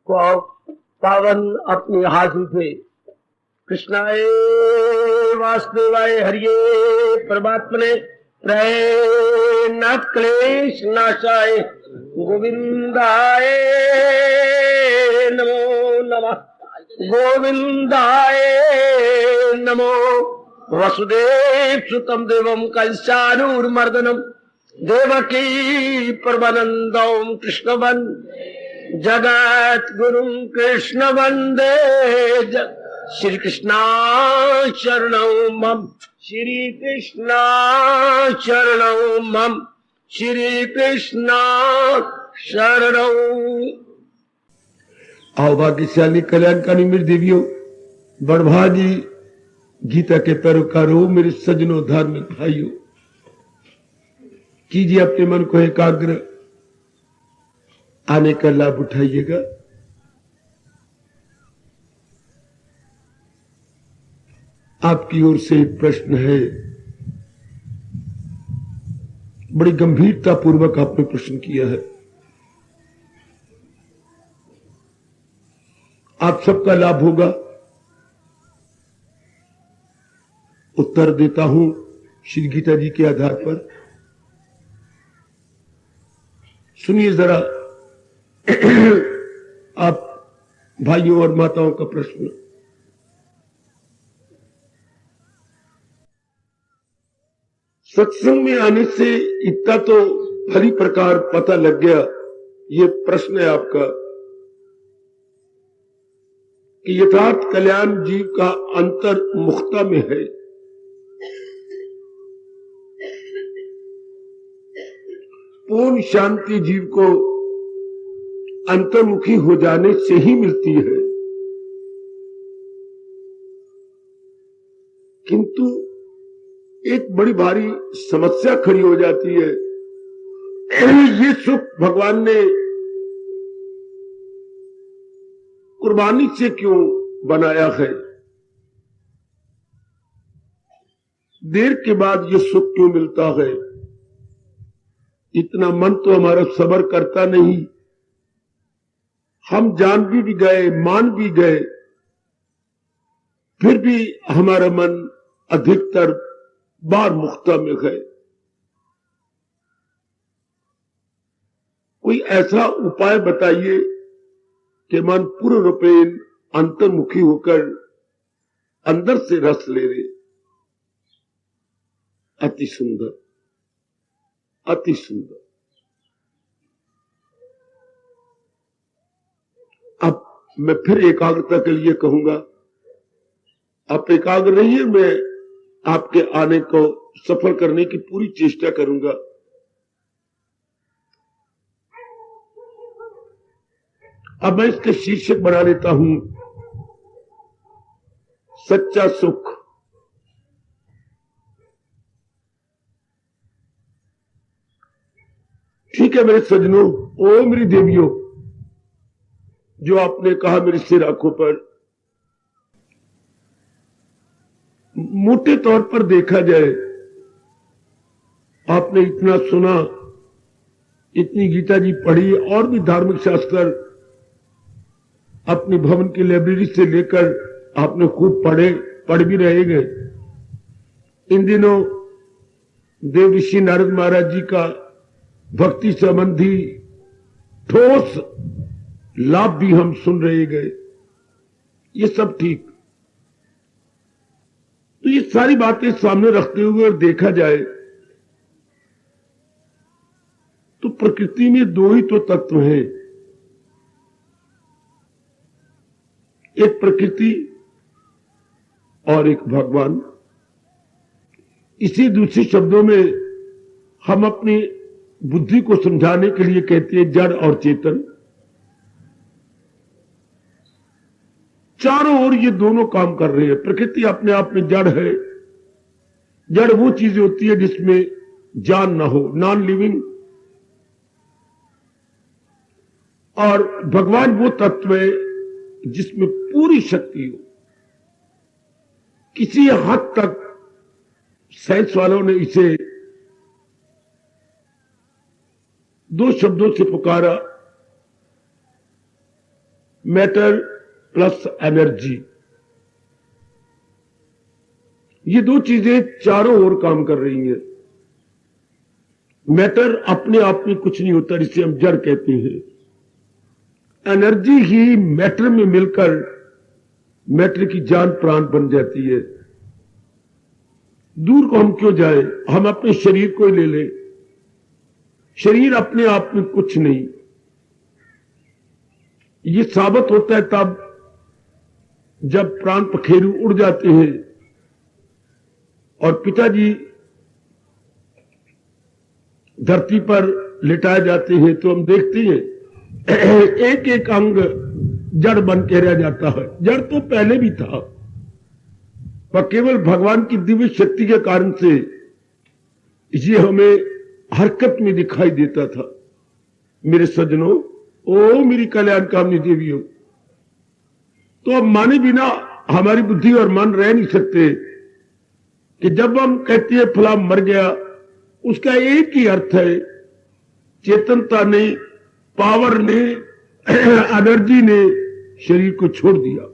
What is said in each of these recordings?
पावन अपने हाथ उठे। कृष्णाय वासुदेवाय हरिये परमात्मने नाथ क्लेश नाशाय गोविंदाय नमो नमः। गोविंदाय नमो। वसुदेव सुतम देवम कंसानूरमर्दनम देवकी परमानंदम कृष्णवन जगत गुरुम कृष्ण वंदे श्री कृष्णा शरणौ मम। श्री कृष्णा शरणौ मम। श्री कृष्णा शरणौ। आओ भाग्यशाली कल्याणकारी मेरी देवियों, बड़भागी गीता के पैरोकारों, मेरे सज्जनों, धार्मिक भाइयों, कीजिए अपने मन को एकाग्र, आने का लाभ उठाइएगा। आपकी ओर से एक प्रश्न है, बड़ी गंभीरता पूर्वक आपने प्रश्न किया है। आप सबका लाभ होगा। उत्तर देता हूं श्री गीता जी के आधार पर। सुनिए जरा आप भाइयों और माताओं का प्रश्न। सत्संग में आने से इतना तो भली प्रकार पता लग गया, ये प्रश्न है आपका, कि यथार्थ कल्याण जीव का अंतर मुक्ता में है। पूर्ण शांति जीव को अंतर्मुखी हो जाने से ही मिलती है। किंतु एक बड़ी भारी समस्या खड़ी हो जाती है। ये सुख भगवान ने कुर्बानी से क्यों बनाया है? देर के बाद ये सुख क्यों मिलता है? इतना मन तो हमारा सब्र करता नहीं। हम जान भी गए, मान भी गए, फिर भी हमारा मन अधिकतर बार मुक्ता में है। कोई ऐसा उपाय बताइए कि मन पूर्ण रूपेण अंतर्मुखी होकर अंदर से रस ले रहे। अति सुंदर, अति सुंदर। अब मैं फिर एकाग्रता के लिए कहूंगा, आप एकाग्र रहिए, मैं आपके आने को सफल करने की पूरी चेष्टा करूंगा। अब मैं इसके शीर्षक बना लेता हूं, सच्चा सुख। ठीक है मेरे सज्जनों, ओ मेरी देवियों, जो आपने कहा मेरे सिर आंखों पर, मोटे तौर पर देखा जाए, आपने इतना सुना, इतनी गीता जी पढ़ी, और भी धार्मिक शास्त्र अपनी भवन की लाइब्रेरी से लेकर आपने खूब पढ़ भी रहेंगे। इन दिनों देव ऋषि नारद महाराज जी का भक्ति संबंधी ठोस लाभ भी हम सुन रहे गए। ये सब ठीक। तो ये सारी बातें सामने रखते हुए और देखा जाए तो प्रकृति में दो ही तो तत्व हैं, एक प्रकृति और एक भगवान। इसी दूसरे शब्दों में हम अपनी बुद्धि को समझाने के लिए कहते हैं जड़ और चेतन। चारों ओर ये दोनों काम कर रहे हैं। प्रकृति अपने आप में जड़ है। जड़ वो चीज होती है जिसमें जान ना हो, नॉन लिविंग। और भगवान वो तत्व है जिसमें पूरी शक्ति हो। किसी हद तक साइंस वालों ने इसे दो शब्दों से पुकारा, मैटर प्लस एनर्जी, ये दो चीजें चारों ओर काम कर रही हैं। मैटर अपने आप में कुछ नहीं होता, जिसे हम जड़ कहते हैं। एनर्जी ही मैटर में मिलकर मैटर की जान प्राण बन जाती है। दूर को हम क्यों जाए, हम अपने शरीर को ही ले लें। शरीर अपने आप में कुछ नहीं। ये साबित होता है तब जब प्राण पखेरु उड़ जाते हैं और पिताजी धरती पर लिटाए जाते हैं, तो हम देखते हैं एक एक अंग जड़ बन के रह जाता है। जड़ तो पहले भी था, पर केवल भगवान की दिव्य शक्ति के कारण से ये हमें हरकत में दिखाई देता था। मेरे सज्जनों, ओ मेरी कल्याण कामनी देवियों, तो अब माने बिना हमारी बुद्धि और मन रह नहीं सकते कि जब हम कहते हैं फला मर गया, उसका एक ही अर्थ है, चेतनता ने, पावर ने, एनर्जी ने शरीर को छोड़ दिया।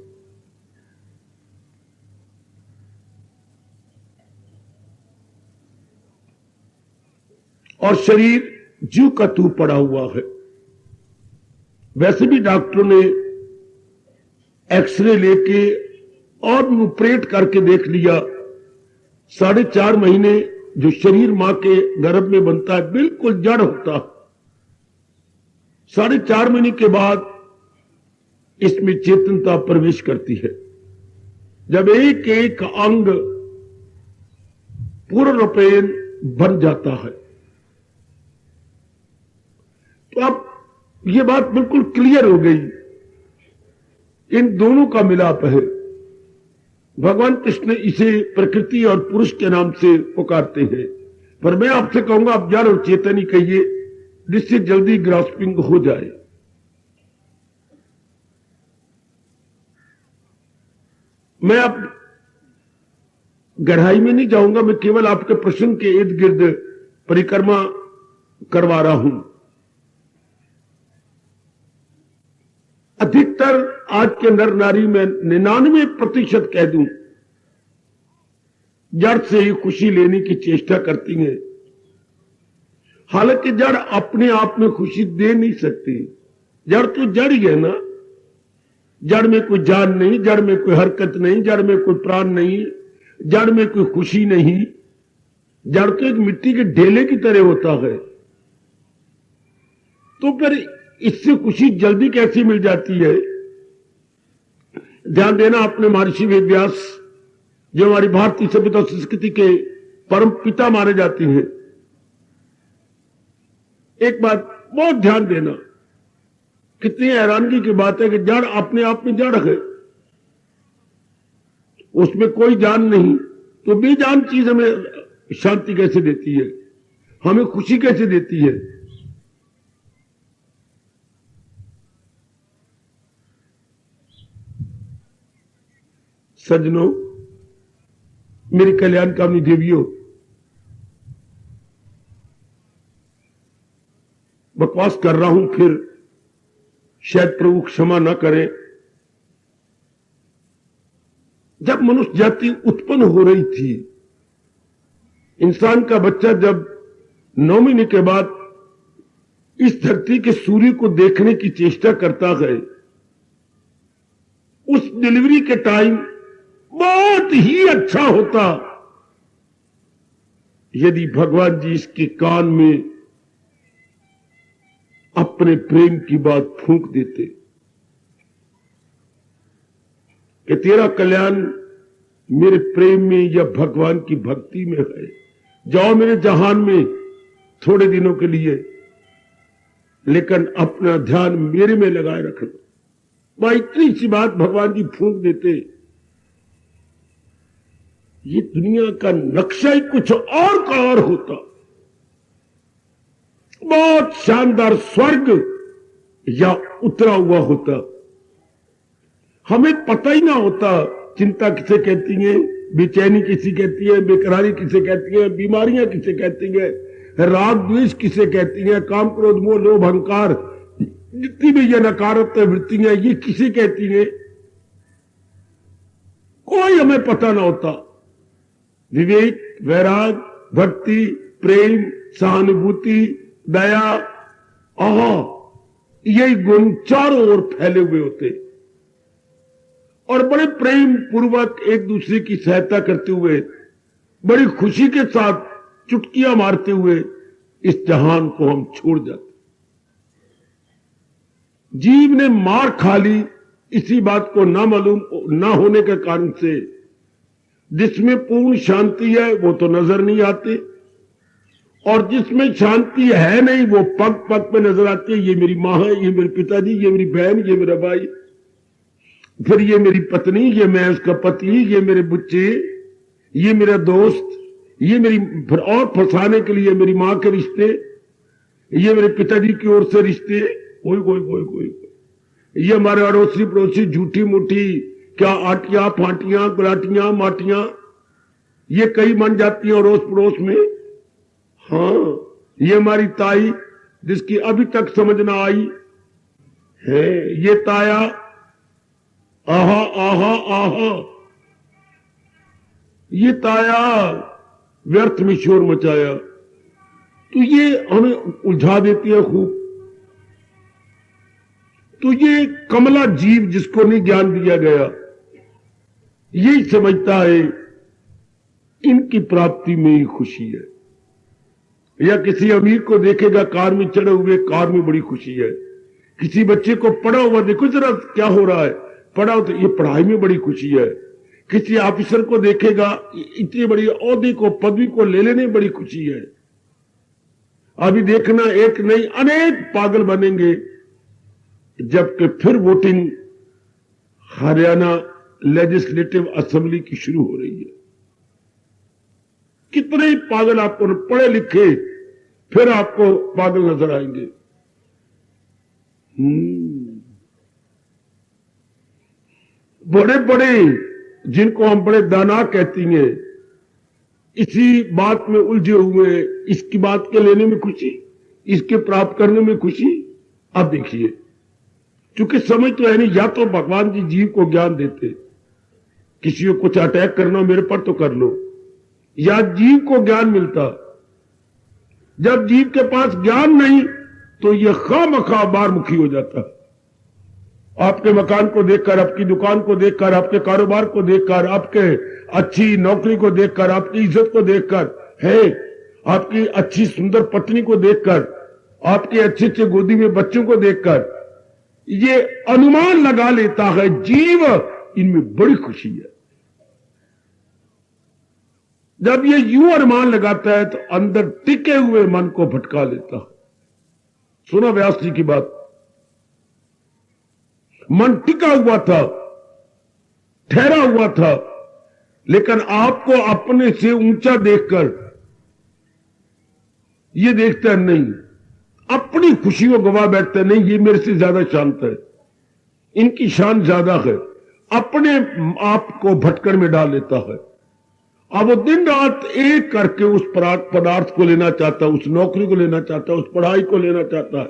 और शरीर ज्यों का त्यों पड़ा हुआ है। वैसे भी डॉक्टरों ने एक्सरे लेके और ऑपरेट करके देख लिया, 4.5 महीने जो शरीर मां के गर्भ में बनता है बिल्कुल जड़ होता। 4.5 महीने के बाद इसमें चेतनता प्रवेश करती है। जब एक एक अंग पूर्ण रूपेण बन जाता है, तो अब यह बात बिल्कुल क्लियर हो गई, इन दोनों का मिलाप है। भगवान कृष्ण इसे प्रकृति और पुरुष के नाम से पुकारते हैं, पर मैं आपसे कहूंगा आप जड़ और चेतन ही कहिए, जिससे जल्दी ग्रास्पिंग हो जाए। मैं अब गहराई में नहीं जाऊंगा, मैं केवल आपके प्रश्न के इर्द गिर्द परिक्रमा करवा रहा हूं। अधिकतर आज के नर नारी में 99% कह दूं, जड़ से ही खुशी लेने की चेष्टा करती हैं। हालांकि जड़ अपने आप में खुशी दे नहीं सकती। जड़ तो जड़ ही है ना। जड़ में कोई जान नहीं, जड़ में कोई हरकत नहीं, जड़ में कोई प्राण नहीं, जड़ में कोई खुशी नहीं। जड़ तो एक मिट्टी के ढेले की तरह होता है। तो फिर इससे खुशी जल्दी कैसे मिल जाती है? ध्यान देना, अपने महर्षि वेदव्यास जो हमारी भारतीय सभ्यता संस्कृति के परम पिता माने जाते हैं, एक बात बहुत ध्यान देना, कितनी हैरानगी की बात है कि जड़ अपने आप में जड़ है, उसमें कोई जान नहीं, तो बेजान चीज हमें शांति कैसे देती है, हमें खुशी कैसे देती है? सज्जनों, मेरी कल्याण कामनी देवियों, बकवास कर रहा हूं, फिर शायद प्रभु क्षमा न करें। जब मनुष्य जाति उत्पन्न हो रही थी, इंसान का बच्चा जब 9 महीने के बाद इस धरती के सूर्य को देखने की चेष्टा करता है, उस डिलीवरी के टाइम बहुत ही अच्छा होता यदि भगवान जी इसके कान में अपने प्रेम की बात फूंक देते कि तेरा कल्याण मेरे प्रेम में या भगवान की भक्ति में है। जाओ मेरे जहान में थोड़े दिनों के लिए, लेकिन अपना ध्यान मेरे में लगाए रखना। वह इतनी सी बात भगवान जी फूंक देते, ये दुनिया का नक्शा ही कुछ और का और होता। बहुत शानदार स्वर्ग या उतरा हुआ होता। हमें पता ही ना होता चिंता किसे कहती है, बेचैनी किसे कहती है, बेकरारी किसे कहती है, बीमारियां किसे कहती है, राग द्वेष किसे कहती है, काम क्रोध मोह लोभ अहंकार जितनी भी ये नकारात्मक वृत्तियां ये किसे कहती हैं, कोई हमें पता ना होता। विवेक, वैराग, भक्ति, प्रेम, सहानुभूति, दया, यही गुण चारों ओर फैले हुए होते और बड़े प्रेम पूर्वक एक दूसरे की सहायता करते हुए, बड़ी खुशी के साथ चुटकियां मारते हुए इस जहान को हम छोड़ जाते। जीव ने मार खा ली इसी बात को ना मालूम ना होने के कारण से। जिसमें पूर्ण शांति है वो तो नजर नहीं आते, और जिसमें शांति है नहीं वो पग पग पे नजर आती है। ये मेरी माँ है, ये मेरे पिताजी, ये मेरी बहन, ये मेरा भाई, फिर ये मेरी पत्नी, ये मैं उसका पति, ये मेरे बच्चे, ये मेरा दोस्त, ये मेरी, फिर और फंसाने के लिए मेरी माँ के रिश्ते, ये मेरे पिताजी की ओर से रिश्ते, कोई कोई कोई कोई ये हमारे अड़ोसी पड़ोसी, झूठी मूठी, क्या आटियां फाटियां गुलाटियां माटियां, ये कई बन जाती हैं अड़ोस पड़ोस में। हाँ, ये हमारी ताई जिसकी अभी तक समझ ना आई है, ये ताया, आहा आहा आहा, ये ताया व्यर्थ में शोर मचाया। तो ये हमें उलझा देती है खूब। तो ये कमला जीव जिसको नहीं ज्ञान दिया गया, यही समझता है इनकी प्राप्ति में ही खुशी है। या किसी अमीर को देखेगा कार में चढ़े हुए, कार में बड़ी खुशी है। किसी बच्चे को पढ़ा हुआ देखो जरा क्या हो रहा है, पढ़ा हो तो ये पढ़ाई में बड़ी खुशी है। किसी ऑफिसर को देखेगा इतनी बड़ी ओहदे को, पदवी को ले लेने में बड़ी खुशी है। अभी देखना एक नहीं अनेक पागल बनेंगे जबकि फिर वोटिंग हरियाणा लेजिस्लेटिव असेंबली की शुरू हो रही है। कितने ही पागल आपको पढ़े लिखे फिर आपको पागल नजर आएंगे। बड़े बड़े जिनको हम बड़े दाना कहती हैं, इसी बात में उलझे हुए, इसकी बात के लेने में खुशी, इसके प्राप्त करने में खुशी। अब देखिए, क्योंकि समझ तो है नहीं, या तो भगवान जी जीव को ज्ञान देते, किसी को कुछ अटैक करना मेरे पर तो कर लो, या जीव को ज्ञान मिलता। जब जीव के पास ज्ञान नहीं तो यह खामखा बारमुखी हो जाता। आपके मकान को देखकर, आपकी दुकान को देखकर, आपके कारोबार को देखकर, आपके अच्छी नौकरी को देखकर, आपकी इज्जत को देखकर, है आपकी अच्छी सुंदर पत्नी को देखकर, आपके अच्छे अच्छे गोदी में बच्चों को देखकर ये अनुमान लगा लेता है जीव इनमें बड़ी खुशी है। जब ये यूं अनुमान लगाता है तो अंदर टिके हुए मन को भटका लेता है। सुनो व्यास जी की बात, मन टिका हुआ था, ठहरा हुआ था, लेकिन आपको अपने से ऊंचा देखकर ये देखता नहीं, अपनी खुशी को गवा बैठता नहीं, ये मेरे से ज्यादा शांत है, इनकी शान ज्यादा है, अपने आप को भटकन में डाल लेता है। अब वो दिन रात एक करके उस पदार्थ को लेना चाहता है, उस नौकरी को लेना चाहता है, उस पढ़ाई को लेना चाहता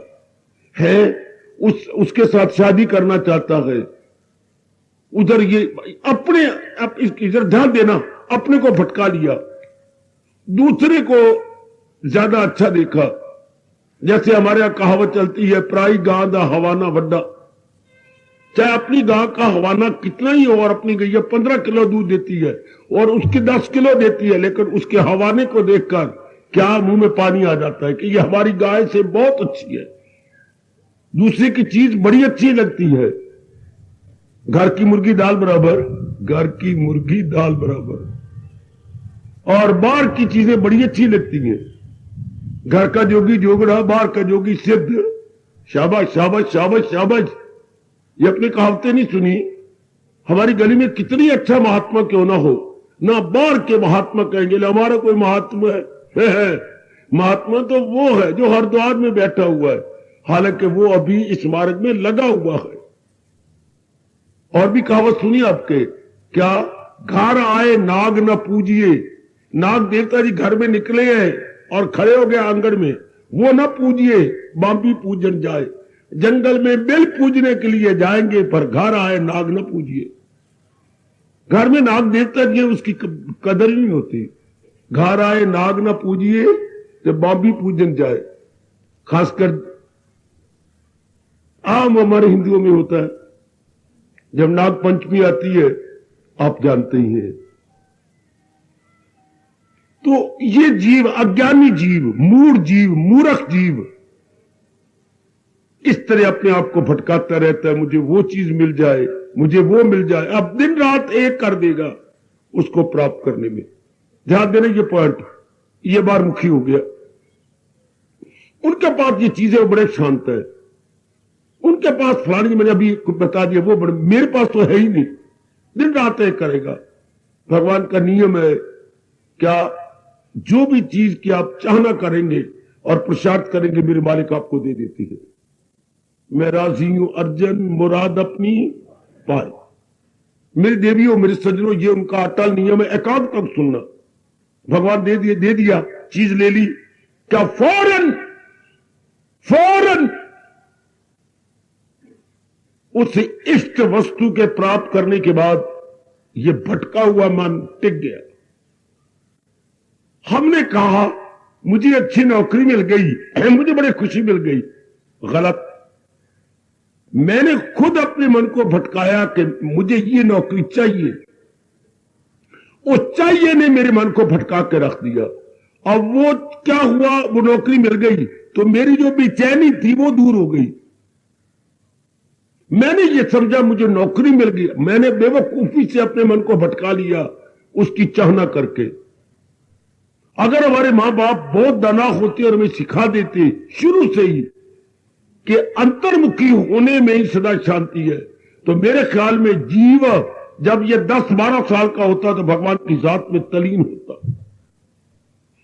है उसके साथ शादी करना चाहता है। उधर ये अपने इधर ध्यान देना, अपने को भटका लिया, दूसरे को ज्यादा अच्छा देखा। जैसे हमारे यहां कहावत चलती है, पराई गां दा हवाना वड्डा। चाहे अपनी गां का हवाना कितना ही हो, और अपनी गैया 15 किलो दूध देती है और उसकी 10 किलो देती है, लेकिन उसके हवाने को देखकर क्या मुंह में पानी आ जाता है कि ये हमारी गाय से बहुत अच्छी है। दूसरे की चीज बड़ी अच्छी लगती है। घर की मुर्गी दाल बराबर, घर की मुर्गी दाल बराबर, और बाहर की चीजें बड़ी अच्छी लगती हैं। घर का जोगी जोगड़ा, बाहर का जोगी सिद्ध। शाबाश शाबाश शाबाश शाबाश। ये अपनी कहावतें नहीं सुनी? हमारी गली में कितनी अच्छा महात्मा क्यों ना हो, ना बाहर के महात्मा कहेंगे हमारा कोई महात्मा है। महात्मा तो वो है जो हरिद्वार में बैठा हुआ है, हालांकि वो अभी इस मार्ग में लगा हुआ है। और भी कहावत सुनी आपके, क्या घर आए नाग न पूजिए। नाग देवता जी घर में निकले हैं और खड़े हो गए आंगन में, वो न पूजिए बांबी पूजन जाए। जंगल में बेल पूजने के लिए जाएंगे, पर घर आए नाग न पूजिए। घर में नाग देखता है उसकी कदर नहीं होती। घर आए नाग न पूजिए तो बॉबी पूजन जाए। खासकर आम हमारे हिंदुओं में होता है, जब नाग पंचमी आती है, आप जानते ही हैं। तो ये जीव, अज्ञानी जीव, मूढ़ जीव, मूर्ख जीव, इस तरह अपने आप को भटकाता रहता है। मुझे वो चीज मिल जाए, मुझे वो मिल जाए। अब दिन रात एक कर देगा उसको प्राप्त करने में। ध्यान देना ये पॉइंट, ये बार मुखी हो गया। उनके पास ये चीजें बड़े शांत है। उनके पास फलानी, मैंने अभी बता दिया, वो बड़े, मेरे पास तो है ही नहीं। दिन रात एक करेगा। भगवान का नियम है क्या, जो भी चीज की आप चाहना करेंगे और पुरुषार्थ करेंगे, मेरे मालिक आपको दे देती है। मैं राजी हूं अर्जन मुराद अपनी पाए। मेरी देवियों, मेरे सज्जनों, ये उनका अटल नियम है। एकांत तक सुनना। भगवान दे दिया, चीज ले ली, क्या फौरन उस इष्ट वस्तु के प्राप्त करने के बाद ये भटका हुआ मन टिक गया। हमने कहा मुझे अच्छी नौकरी मिल गई, मुझे बड़ी खुशी मिल गई। गलत। मैंने खुद अपने मन को भटकाया कि मुझे ये नौकरी चाहिए। वो चाहिए ने मेरे मन को भटका के रख दिया। अब वो क्या हुआ, वो नौकरी मिल गई तो मेरी जो बेचैनी थी वो दूर हो गई। मैंने ये समझा मुझे नौकरी मिल गई। मैंने बेवकूफी से अपने मन को भटका लिया उसकी चाहना करके। अगर हमारे मां बाप बहुत दाना होते और हमें सिखा देते शुरू से ही कि अंतर्मुखी होने में ही सदा शांति है, तो मेरे ख्याल में जीव जब ये 10-12 साल का होता तो भगवान की जात में तलीन होता।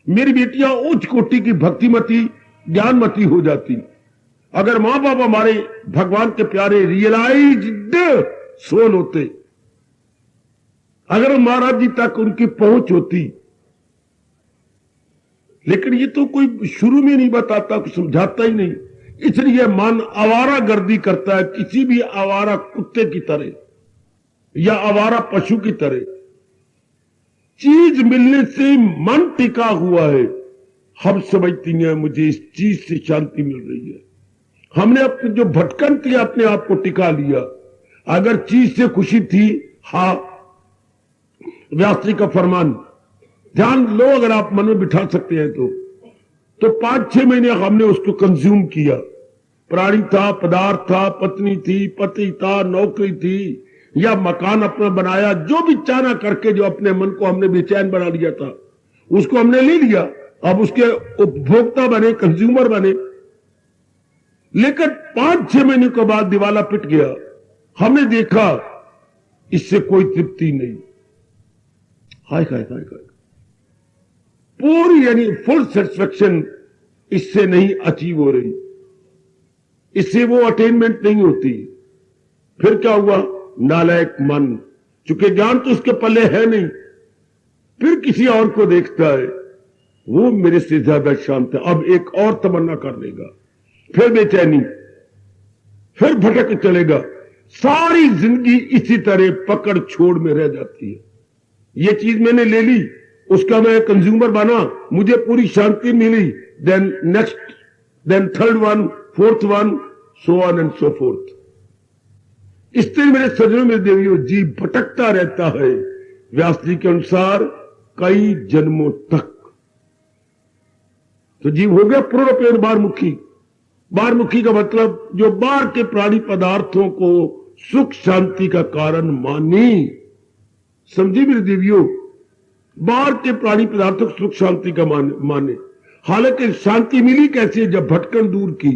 मेरी बेटियां उच्च कोटि की भक्तिमती, ज्ञानमती हो जाती। अगर मां बाप हमारे भगवान के प्यारे रियलाइज्ड सोल होते, अगर महाराज जी तक उनकी पहुंच होती। लेकिन ये तो कोई शुरू में नहीं बताता, कुछ समझाता ही नहीं। इसलिए मन आवारा गर्दी करता है, किसी भी आवारा कुत्ते की तरह या आवारा पशु की तरह। चीज मिलने से मन टिका हुआ है। हम समझती हैं मुझे इस चीज से शांति मिल रही है। हमने अपने जो भटकन थी अपने आप को टिका लिया। अगर चीज से खुशी थी, हाँ, व्यास जी का फरमान ध्यान लो, अगर आप मन में बिठा सकते हैं तो 5-6 महीने हमने उसको कंज्यूम किया। प्राणी था, पदार्थ था, पत्नी थी, पति था, नौकरी थी, या मकान अपना बनाया, जो भी चाहना करके जो अपने मन को हमने बेचैन बना लिया था उसको हमने ले लिया। अब उसके उपभोक्ता बने, कंज्यूमर बने। लेकिन 5-6 महीने के बाद दिवाला पिट गया। हमने देखा इससे कोई तृप्ति नहीं। हाय हाय हाय हाय, पूरी यानी फुल सेटिस्फेक्शन इससे नहीं अचीव हो रही, इससे वो अटेनमेंट नहीं होती। फिर क्या हुआ, नालायक मन, चूंकि ज्ञान तो उसके पल्ले है नहीं, फिर किसी और को देखता है, वो मेरे से ज्यादा शांत है, अब एक और तमन्ना कर लेगा, फिर बेचैनी, फिर भटक चलेगा। सारी जिंदगी इसी तरह पकड़ छोड़ में रह जाती है। ये चीज मैंने ले ली, उसका मैं कंज्यूमर बना, मुझे पूरी शांति मिली, then next, then third one, fourth one, so on and so forth. इस तरह मेरे सज्जनों में देवियों, जीव भटकता रहता है व्यास जी के अनुसार कई जन्मों तक। तो जीव हो गया पूर्णपेन बारमुखी। बारमुखी का मतलब जो बाहर के प्राणी पदार्थों को सुख शांति का कारण मानी। समझी मेरे देवियों, बाहर के प्राणी पदार्थों को सुख शांति का माने। हालांकि शांति मिली कैसे, जब भटकन दूर की।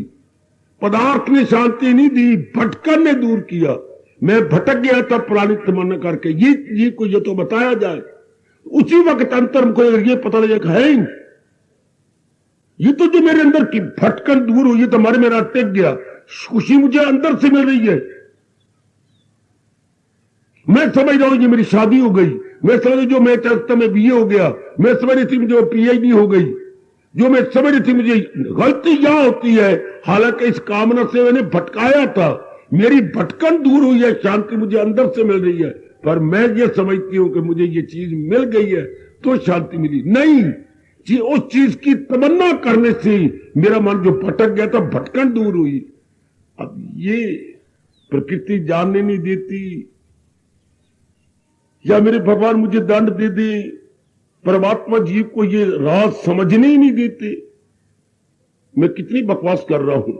पदार्थ ने शांति नहीं दी, भटकन ने दूर किया। मैं भटक गया तब प्राणी तमन्ना करके, ये को ये तो बताया जाए, उसी वक्त अंतर को ये पता लगा है, ये तो जो मेरे अंदर की भटकन दूर हुई, तो हमारे मेरा टेक गया, खुशी मुझे अंदर से मिल रही है। मैं समझ रहा हूं ये मेरी शादी हो गई, मैं समझ जो मैं चलता में बीए हो गया, मैं समझ रही थी जो पीएचडी हो गई, जो मैं समझ रही थी मुझे गलती यहां होती है, हालांकि इस कामना से मैंने भटकाया था, मेरी भटकन दूर हुई है, शांति मुझे अंदर से मिल रही है, पर मैं ये समझती हूं कि मुझे ये चीज मिल गई है तो शांति मिली नहीं जी। उस चीज की तमन्ना करने से मेरा मन जो भटक गया था, भटकन दूर हुई। अब ये प्रकृति जानने नहीं देती, या मेरे भगवान मुझे दंड दे दे, परमात्मा जीव को ये राज समझने ही नहीं देते। मैं कितनी बकवास कर रहा हूं।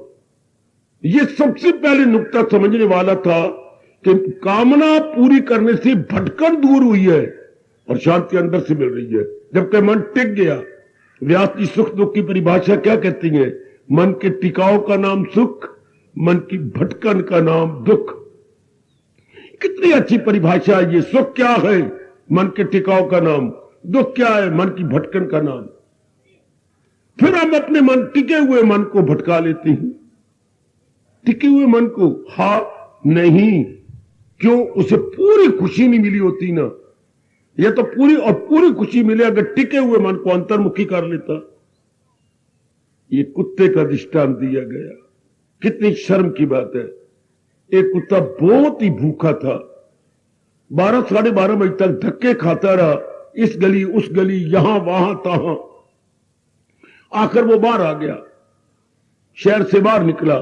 ये सबसे पहले नुक्ता समझने वाला था कि कामना पूरी करने से भटकन दूर हुई है और शांति अंदर से मिल रही है। जबकि मन टिक गया। व्यास जी सुख दुख की परिभाषा क्या कहती है? मन के टिकाव का नाम सुख, मन की भटकन का नाम दुख। कितनी अच्छी परिभाषा है ये। सुख क्या है? मन के टिकाव का नाम। दुख क्या है? मन की भटकन का नाम। फिर हम अपने मन, टिके हुए मन को भटका लेते हैं। टिके हुए मन को, हा नहीं, क्यों? उसे पूरी खुशी नहीं मिली होती ना। यह तो पूरी खुशी मिले अगर टिके हुए मन को अंतर्मुखी कर लेता। ये कुत्ते का दृष्टांत दिया गया। कितनी शर्म की बात है। एक कुत्ता बहुत ही भूखा था, 12 साढ़े 12 बजे तक धक्के खाता रहा, इस गली उस गली, यहां वहां तहां। आखिर वो बाहर आ गया, शहर से बाहर निकला।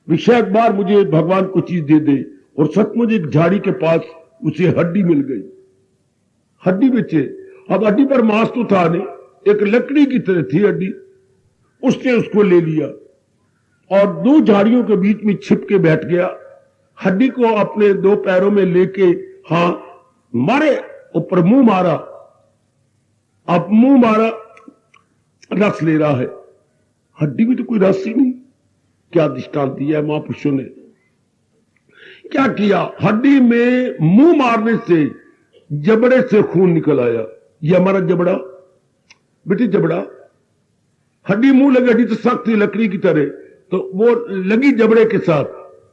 विशाख बार मुझे भगवान को चीज दे दे, और सचमुच एक झाड़ी के पास उसे हड्डी मिल गई। हड्डी बेचे। अब हड्डी पर मांस तो था नहीं, एक लकड़ी की तरह थी हड्डी। उसने उसको ले लिया और 2 झाड़ियों के बीच में छिप के बैठ गया। हड्डी को अपने 2 पैरों में लेके हां मारे, ऊपर मुंह मारा। अब मुंह मारा, रस ले रहा है। हड्डी में तो कोई रस ही नहीं। क्या दृष्टांत दिया है महापुरुषों ने। क्या किया? हड्डी में मुंह मारने से जबड़े से खून निकल आया। ये हमारा जबड़ा, बेटी जबड़ा, हड्डी मुंह लगी। हड्डी तो सख्त थी लकड़ी की तरह, तो वो लगी जबड़े के साथ।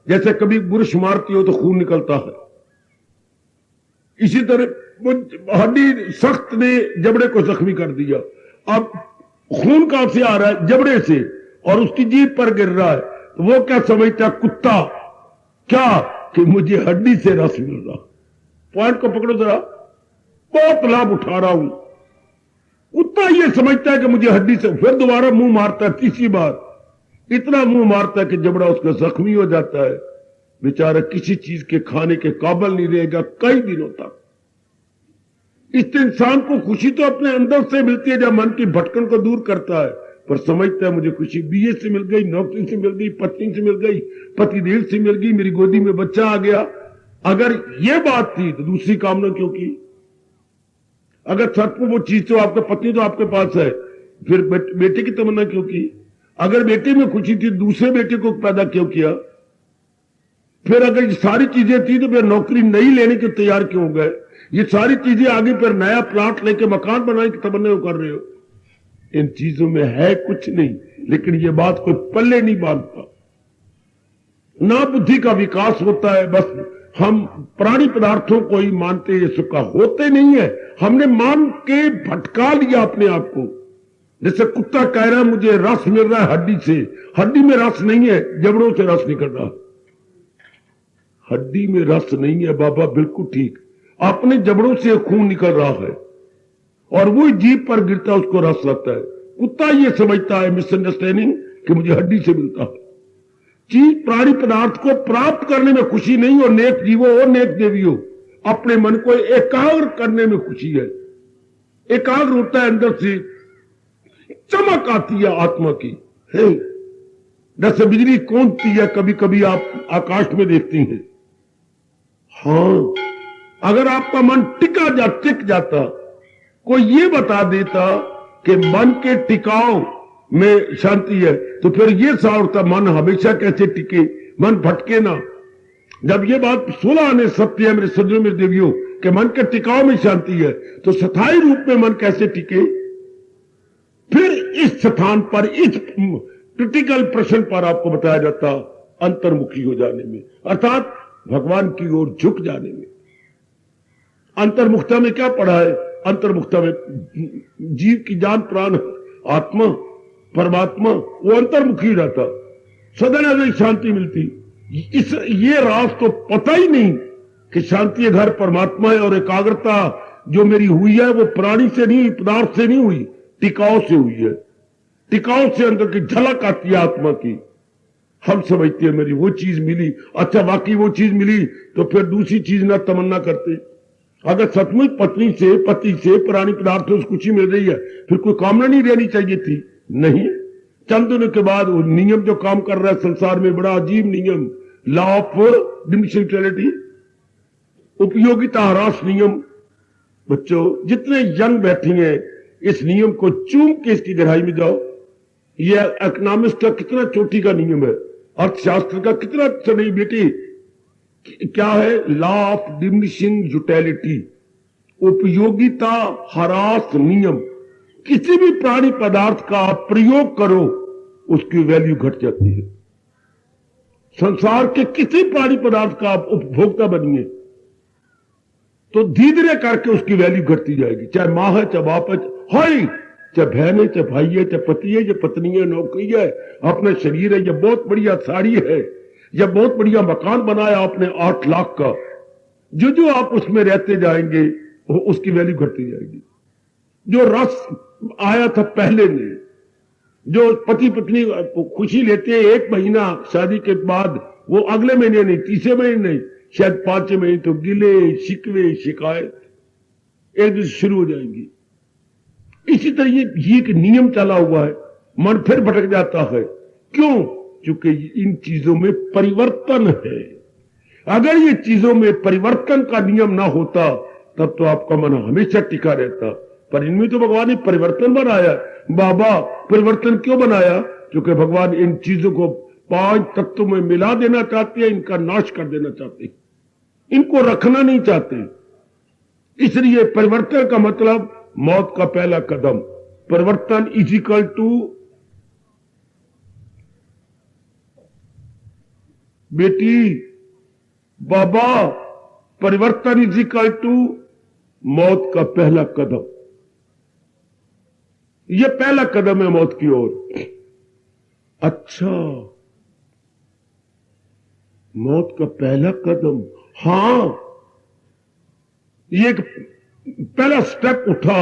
जैसे कभी बुरश मारती हो तो खून निकलता है, इसी तरह वो हड्डी सख्त ने जबड़े को जख्मी कर दिया। अब खून कहां से आ रहा है? जबड़े से, और उसकी जीभ पर गिर रहा है। तो वो क्या समझता कुत्ता? क्या कि मुझे हड्डी से रस मिल रहा। पॉइंट को पकड़ो जरा, बहुत लाभ उठा रहा हूं। कुत्ता ये समझता है कि मुझे हड्डी से, फिर दोबारा मुंह मारता है। तीसरी बार इतना मुंह मारता है कि जबड़ा उसका जख्मी हो जाता है। बेचारा किसी चीज के खाने के काबिल नहीं रहेगा कई दिनों तक। इस इंसान को खुशी तो अपने अंदर से मिलती है जब मन की भटकन को दूर करता है, पर समझता है मुझे खुशी बीए से मिल गई, नौकरी से मिल गई, पत्नी से मिल गई, पतिदेव से मिल गई, मेरी गोदी में बच्चा आ गया। अगर यह बात थी तो दूसरी कामना क्यों की? अगर सच में वो चीज तो आपका पत्नी तो आपके पास है, फिर बेटे की तमन्ना क्यों की? अगर बेटे में खुशी थी दूसरे बेटे को पैदा क्यों किया? फिर अगर ये सारी चीजें थी तो फिर नौकरी नई लेने के तैयार क्यों हो गए? ये सारी चीजें आगे फिर नया प्लाट लेके मकान बनाने की तमन्ना कर रहे हो। इन चीजों में है कुछ नहीं, लेकिन ये बात कोई पल्ले नहीं बांधता। ना बुद्धि का विकास होता है, बस हम प्राणी पदार्थों को ही मानते ये सुख का होते नहीं है। हमने मान के भटका लिया अपने आप को। जैसे कुत्ता कह रहा है मुझे रस मिल रहा है हड्डी से, हड्डी में रस नहीं है, जबड़ों से रस निकल रहा। हड्डी में रस नहीं है बाबा, बिल्कुल ठीक। अपने जबड़ों से खून निकल रहा है और वो जीभ पर गिरता उसको रस लगता है। कुत्ता ये समझता है मिसअंडरस्टैंडिंग कि मुझे हड्डी से मिलता है। चीज प्राणी पदार्थ को प्राप्त करने में खुशी नहीं, और नेक जीवो और नेक देवियों अपने मन को एकाग्र करने में खुशी है। एकाग्र होता है, अंदर से चमक आती है आत्मा की। जैसे बिजली कौंधती है, कभी कभी आप आकाश में देखती हैं। हाँ, अगर आपका मन टिक जाता, कोई ये बता देता कि मन के टिकाव में शांति है, तो फिर ये सावरता मन हमेशा कैसे टिके, मन भटके ना। जब ये बात 16 आने सत्य है मेरे सज्जनों मेरे देवियों कि मन के टिकाव में शांति है, तो स्थायी रूप में मन कैसे टिके? फिर इस स्थान पर, इस क्रिटिकल प्रश्न पर आपको बताया जाता अंतर्मुखी हो जाने में, अर्थात भगवान की ओर झुक जाने में। अंतर्मुखता में क्या पढ़ा है? अंतर्मुखता में जीव की जान प्राण आत्मा परमात्मा वो अंतर्मुखी रहता, सदन अगर शांति मिलती। ये राज तो पता ही नहीं कि शांति घर परमात्मा है, और एकाग्रता जो मेरी हुई है वो प्राणी से नहीं, पदार्थ से नहीं हुई, टिकाव से हुई है। टिकाव से अंदर की झलक आती है आत्मा की। हम समझते हैं मेरी वो चीज मिली, अच्छा बाकी वो चीज मिली तो फिर दूसरी चीज ना तमन्ना करते। अगर सचमुच पत्नी से, पति से, पुरानी पदार्थों से खुशी मिल रही है, फिर कोई कामना नहीं रहनी चाहिए थी? नहीं। चंद दिनों के बाद वो नियम जो काम कर रहा है संसार में, बड़ा अजीब नियम, लॉ ऑफ डिमिशनलिटी, उपयोगिता ह्रास नियम। बच्चों जितने यंग बैठे हैं, इस नियम को चूम के इसकी गहराई में जाओ। यह इकोनॉमिक्स का कितना चोटी का नियम है, अर्थशास्त्र का कितना अच्छा नहीं बेटी। क्या है? लॉ ऑफ डिमिनिशिंग यूटिलिटी, उपयोगिता ह्रास नियम। किसी भी प्राणी पदार्थ का आप प्रयोग करो, उसकी वैल्यू घट जाती है। संसार के किसी प्राणी पदार्थ का आप उपभोक्ता बनिए तो धीरे धीरे करके उसकी वैल्यू घटती जाएगी। चाहे मां है, चाहे बाप है, चाहे बहन है, चाहे भाई है, चाहे पति है, चाहे पत्नी है, नौकरी है, अपना शरीर है, यह बहुत बढ़िया साड़ी है, यह बहुत बढ़िया मकान बनाया आपने 8 लाख का, जो जो आप उसमें रहते जाएंगे उसकी वैल्यू घटती जाएगी। जो रस आया था पहले में, जो पति पत्नी खुशी लेते हैं 1 महीना शादी के बाद, वो अगले महीने नहीं, तीसरे महीने नहीं, शायद 5वें महीने तो गिले शिकवे शिकायत एक दिन शुरू हो जाएंगी। इसी तरह ये एक नियम चला हुआ है, मन फिर भटक जाता है। क्यों? क्योंकि इन चीजों में परिवर्तन है। अगर ये चीजों में परिवर्तन का नियम ना होता तब तो आपका मन हमेशा टिका रहता, पर इनमें तो भगवान ने परिवर्तन बनाया। बाबा परिवर्तन क्यों बनाया? क्योंकि भगवान इन चीजों को 5 तत्वों में मिला देना चाहते हैं, इनका नाश कर देना चाहते हैं, इनको रखना नहीं चाहते। इसलिए परिवर्तन का मतलब मौत का पहला कदम। परिवर्तन इज इक्वल टू, बेटी बाबा, परिवर्तन इज इक्वल टू मौत का पहला कदम। यह पहला कदम है मौत की ओर। अच्छा, मौत का पहला कदम, हां, ये एक पहला स्टेप उठा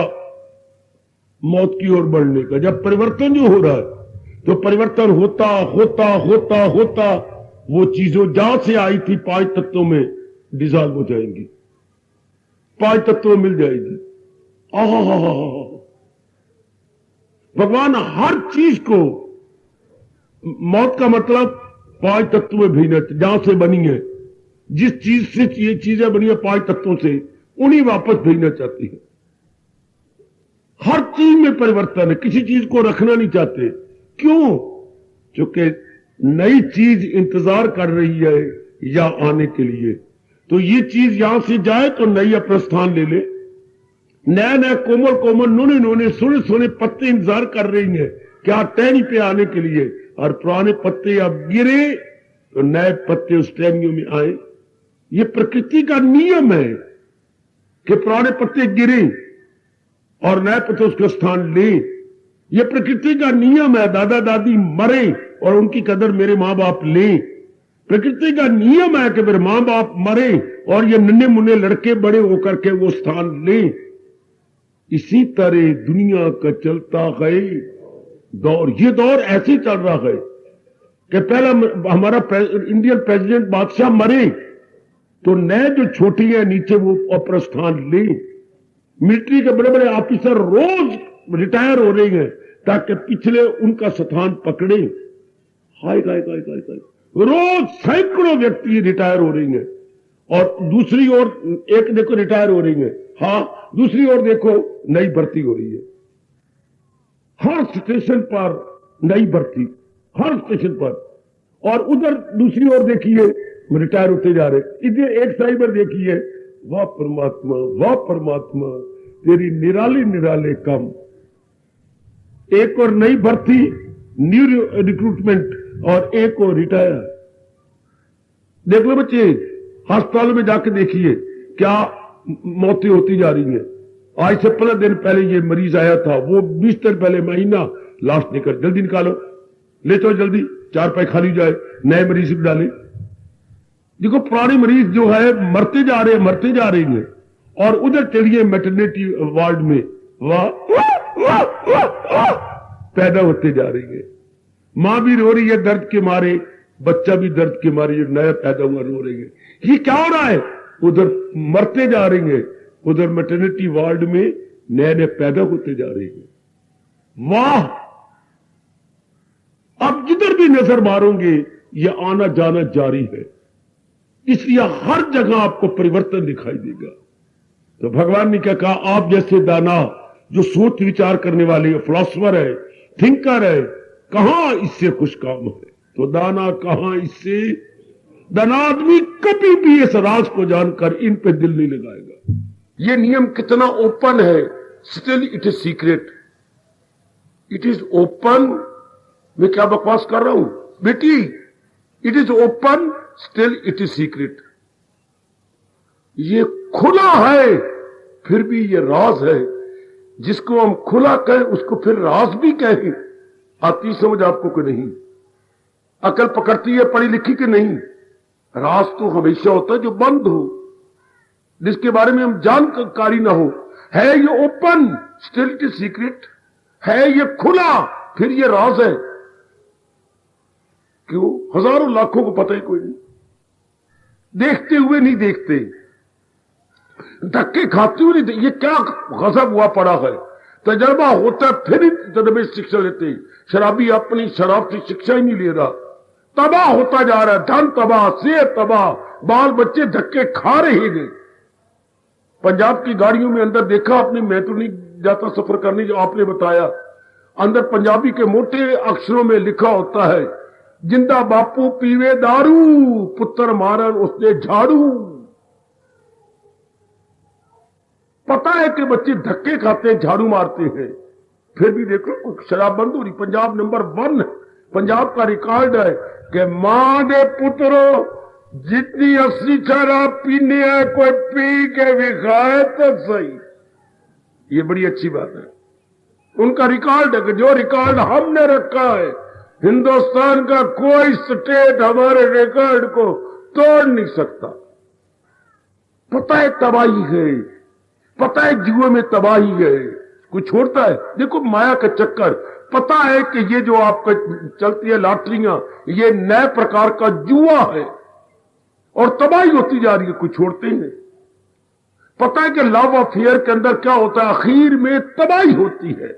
मौत की ओर बढ़ने का। जब परिवर्तन जो हो रहा है तो परिवर्तन होता होता होता होता वो चीजों जहां से आई थी 5 तत्वों में डिसॉल्व हो जाएंगी, 5 तत्वों में मिल जाएगी। भगवान हर चीज को, मौत का मतलब 5 तत्वों में भेजना, जहां से बनी है, जिस चीज से ये चीजें बनी है 5 तत्वों से, उन्हीं वापस भेजना चाहती है। हर चीज में परिवर्तन है, किसी चीज को रखना नहीं चाहते। क्यों? क्योंकि नई चीज इंतजार कर रही है या आने के लिए। तो ये चीज यहां से जाए तो नई अपना स्थान ले ले। नया नया कोमल कोमल नूने नूने सोने सोने पत्ते इंतजार कर रही हैं क्या टहनी पे आने के लिए, और पुराने पत्ते अब गिरे तो नए पत्ते उस टहनियों में आए। ये प्रकृति का नियम है कि पुराने पत्ते गिरे और नए पत्ते उसका स्थान ले। ये प्रकृति का नियम है। दादा दादी मरे और उनकी कदर मेरे मां बाप ले। प्रकृति का नियम है कि मेरे मां बाप मरे और ये नन्हे मुन्ने लड़के बड़े होकर के वो स्थान ले। इसी तरह दुनिया का चलता है दौर। ये दौर ऐसे चल रहा है कि पहला हमारा इंडियन प्रेसिडेंट बादशाह मरे तो नए जो छोटी है नीचे वो अपना स्थान ले। मिलिट्री के बड़े बड़े ऑफिसर रोज रिटायर हो रहे हैं ताकि पिछले उनका स्थान पकड़े। हाय गाय गाय गाय गाय, रोज सैकड़ों व्यक्ति रिटायर हो रही हैं और दूसरी ओर एक देखो रिटायर हो रही है, हाँ, दूसरी ओर देखो नई भर्ती हो रही है। हर स्टेशन पर नई भर्ती, हर स्टेशन पर। और उधर दूसरी ओर देखिए रिटायर होते जा रहे। इधर एक साइड पर देखिए, वाह परमात्मा, वाह परमात्मा, तेरी निराले निराले काम। एक और नई भर्ती, न्यू रिक्रूटमेंट, और एक और रिटायर। देख लो बच्चे, अस्पतालों में जाके देखिए क्या मौतें होती जा रही हैं। आज से 15 दिन पहले ये मरीज आया था, वो 20 दिन पहले महीना लाश निकल, जल्दी निकालो, ले चलो जल्दी, 4 पाई खाली जाए, नए मरीज भी डाले। देखो पुराने मरीज जो है मरते जा रहे हैं, और उधर चलिए मैटरनिटी वार्ड में पैदा होते जा रही है, मां भी रो रही है दर्द के मारे, बच्चा भी दर्द के मारे जो नया पैदा हुआ रो रही है। ये क्या हो रहा है? उधर मरते जा रही है, उधर मैटरनिटी वार्ड में नए नए पैदा होते जा रही है। वाह! अब जिधर भी नजर मारोगे ये आना जाना जारी है, इसलिए हर जगह आपको परिवर्तन दिखाई देगा। तो भगवान ने क्या कहा, आप जैसे दाना जो सोच विचार करने वाले फिलोसफर है, थिंकर है, कहां इससे कुछ काम है? तो दाना कहां इससे, दाना आदमी कभी भी इस राज को जानकर इन पे दिल नहीं लगाएगा। ये नियम कितना ओपन है, still it is secret, it is open. मैं क्या बकवास कर रहा हूं बेटी? It is open still it is secret. ये खुला है फिर भी ये राज है। जिसको हम खुला कहें उसको फिर राज भी कहें। आती समझ आपको कि नहीं? अकल पकड़ती है पढ़ी लिखी कि नहीं? राज तो हमेशा होता है जो बंद हो, जिसके बारे में हम जानकारी ना हो। है ये open still it is secret, है ये खुला फिर ये राज है। क्यों? हजारों लाखों को पता ही कोई नहीं, देखते हुए नहीं देखते, धक्के खाते हुए नहीं। ये क्या गजब हुआ पड़ा है? तजर्बा होता है फिर ही तजर्बे से शिक्षा लेते। शराबी अपनी शराब से शिक्षा ही नहीं ले रहा, तबाह होता जा रहा है, धन तबाह, सेहत तबाह, बाल बच्चे धक्के खा रहे हैं। पंजाब की गाड़ियों में अंदर देखा आपने? मैं तो नहीं जाता सफर करने, जो आपने बताया, अंदर पंजाबी के मोटे अक्षरों में लिखा होता है, जिंदा बापू पीवे दारू, पुत्र मारन उसने झाड़ू। पता है कि बच्चे धक्के खाते हैं, झाड़ू मारते हैं, फिर भी देखो शराब बंद हो रही। पंजाब नंबर 1, पंजाब का रिकॉर्ड है कि मां दे पुत्रों जितनी असली शराब पीने है कोई पी के विखाए तो सही। ये बड़ी अच्छी बात है, उनका रिकॉर्ड है कि जो रिकॉर्ड हमने रखा है, हिंदुस्तान का कोई स्टेट हमारे रिकॉर्ड को तोड़ नहीं सकता। पता है तबाही है, पता है जुए में तबाही है, कोई छोड़ता है? देखो माया का चक्कर। पता है कि ये जो आपका चलती है लॉटरियां, ये नए प्रकार का जुआ है और तबाही होती जा रही है, कोई छोड़ते हैं? पता है कि लव अफेयर के अंदर क्या होता है, आखिर में तबाही होती है,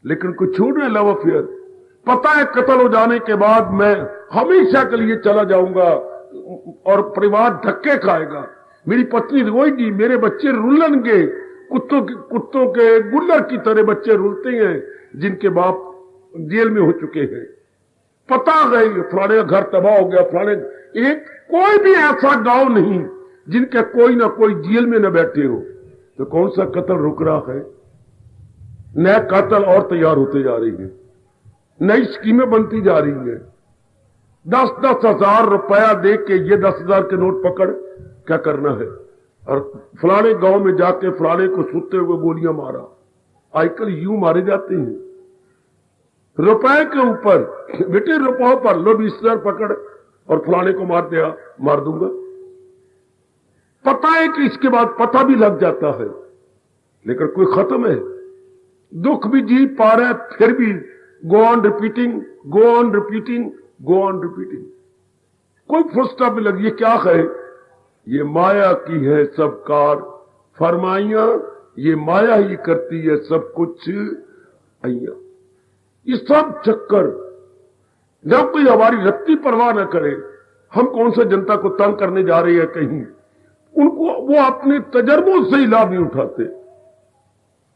लेकिन कोई छोड़ रहे लव अफेयर। पता है कत्ल हो जाने के बाद मैं हमेशा के लिए चला जाऊंगा और परिवार धक्के खाएगा, मेरी पत्नी रोएगी, मेरे बच्चे रुलनगे, कुत्तों के गुल्लर की तरह बच्चे रुलते हैं जिनके बाप जेल में हो चुके हैं। पता है फलाने का घर तबाह हो गया, फलाने एक कोई भी ऐसा गांव नहीं जिनके कोई ना कोई जेल में न बैठे हो। तो कौन सा कत्ल रुक रहा है? नए कत्ल और तैयार होते जा रही है, नई स्कीमें बनती जा रही है। 10-10 हजार रुपया दे के ये 10,000 के नोट पकड़ क्या करना है, और फलाने गांव में जाके फलाने को सुते हुए गोलियां मारा। आजकल यूं मारे जाते हैं रुपए के ऊपर, बेटे रुपयों पर लो 20,000 पकड़ और फलाने को मार दिया, मार दूंगा। पता है कि इसके बाद पता भी लग जाता है, लेकिन कोई खत्म है, दुख भी जी पा रहा है, फिर भी go on repeating, go on repeating, go on repeating. कोई फुल स्टॉप भी लगी। ये क्या है? ये माया की है सब कार फरमाइयां, ये माया ही करती है सब कुछ अइया। ये सब चक्कर, जब कोई हमारी रत्ती परवाह न करे, हम कौन सा जनता को तंग करने जा रहे हैं कहीं, उनको वो अपने तजर्बों से ही लाभ नहीं उठाते,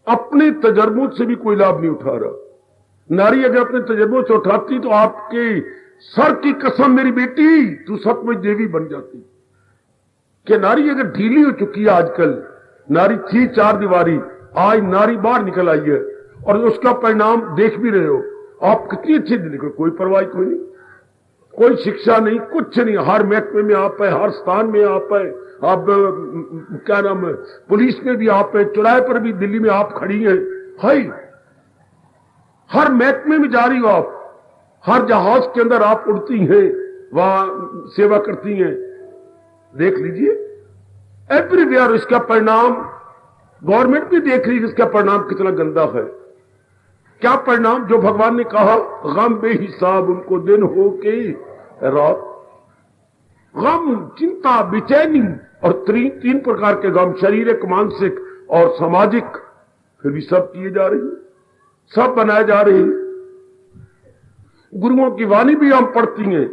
अपने तजर्बों से भी कोई लाभ नहीं उठा रहा। नारी अगर अपने तजर्बों से उठाती तो आपके सर की कसम मेरी बेटी तू सचमुच देवी बन जाती। कि नारी अगर ढीली हो चुकी है आजकल, नारी थी 4 दीवारी, आज नारी बाहर निकल आई है और उसका परिणाम देख भी रहे हो आप, कितनी अच्छी निकल, कोई परवाह कोई नहीं, कोई शिक्षा नहीं, कुछ नहीं, हर महकमे में आप है, हर स्थान में आप है, आप क्या नाम है, पुलिस में भी आप हैं, चौराहे पर भी दिल्ली में आप खड़ी हैं, हाय हर महकमे में जा रही हो आप, हर जहाज के अंदर आप उड़ती हैं, वहां सेवा करती हैं, देख लीजिए एवरीवेयर। इसका परिणाम गवर्नमेंट भी देख रही है, इसका परिणाम कितना गंदा है। क्या परिणाम, जो भगवान ने कहा गम बेहिसाब उनको दिन हो के रात, गम, चिंता, बेचैनी और तीन प्रकार के गम, शारीरिक, मानसिक और सामाजिक, फिर भी सब किए जा रहे हैं, सब बनाए जा रहे हैं। गुरुओं की वाणी भी हम पढ़ती हैं,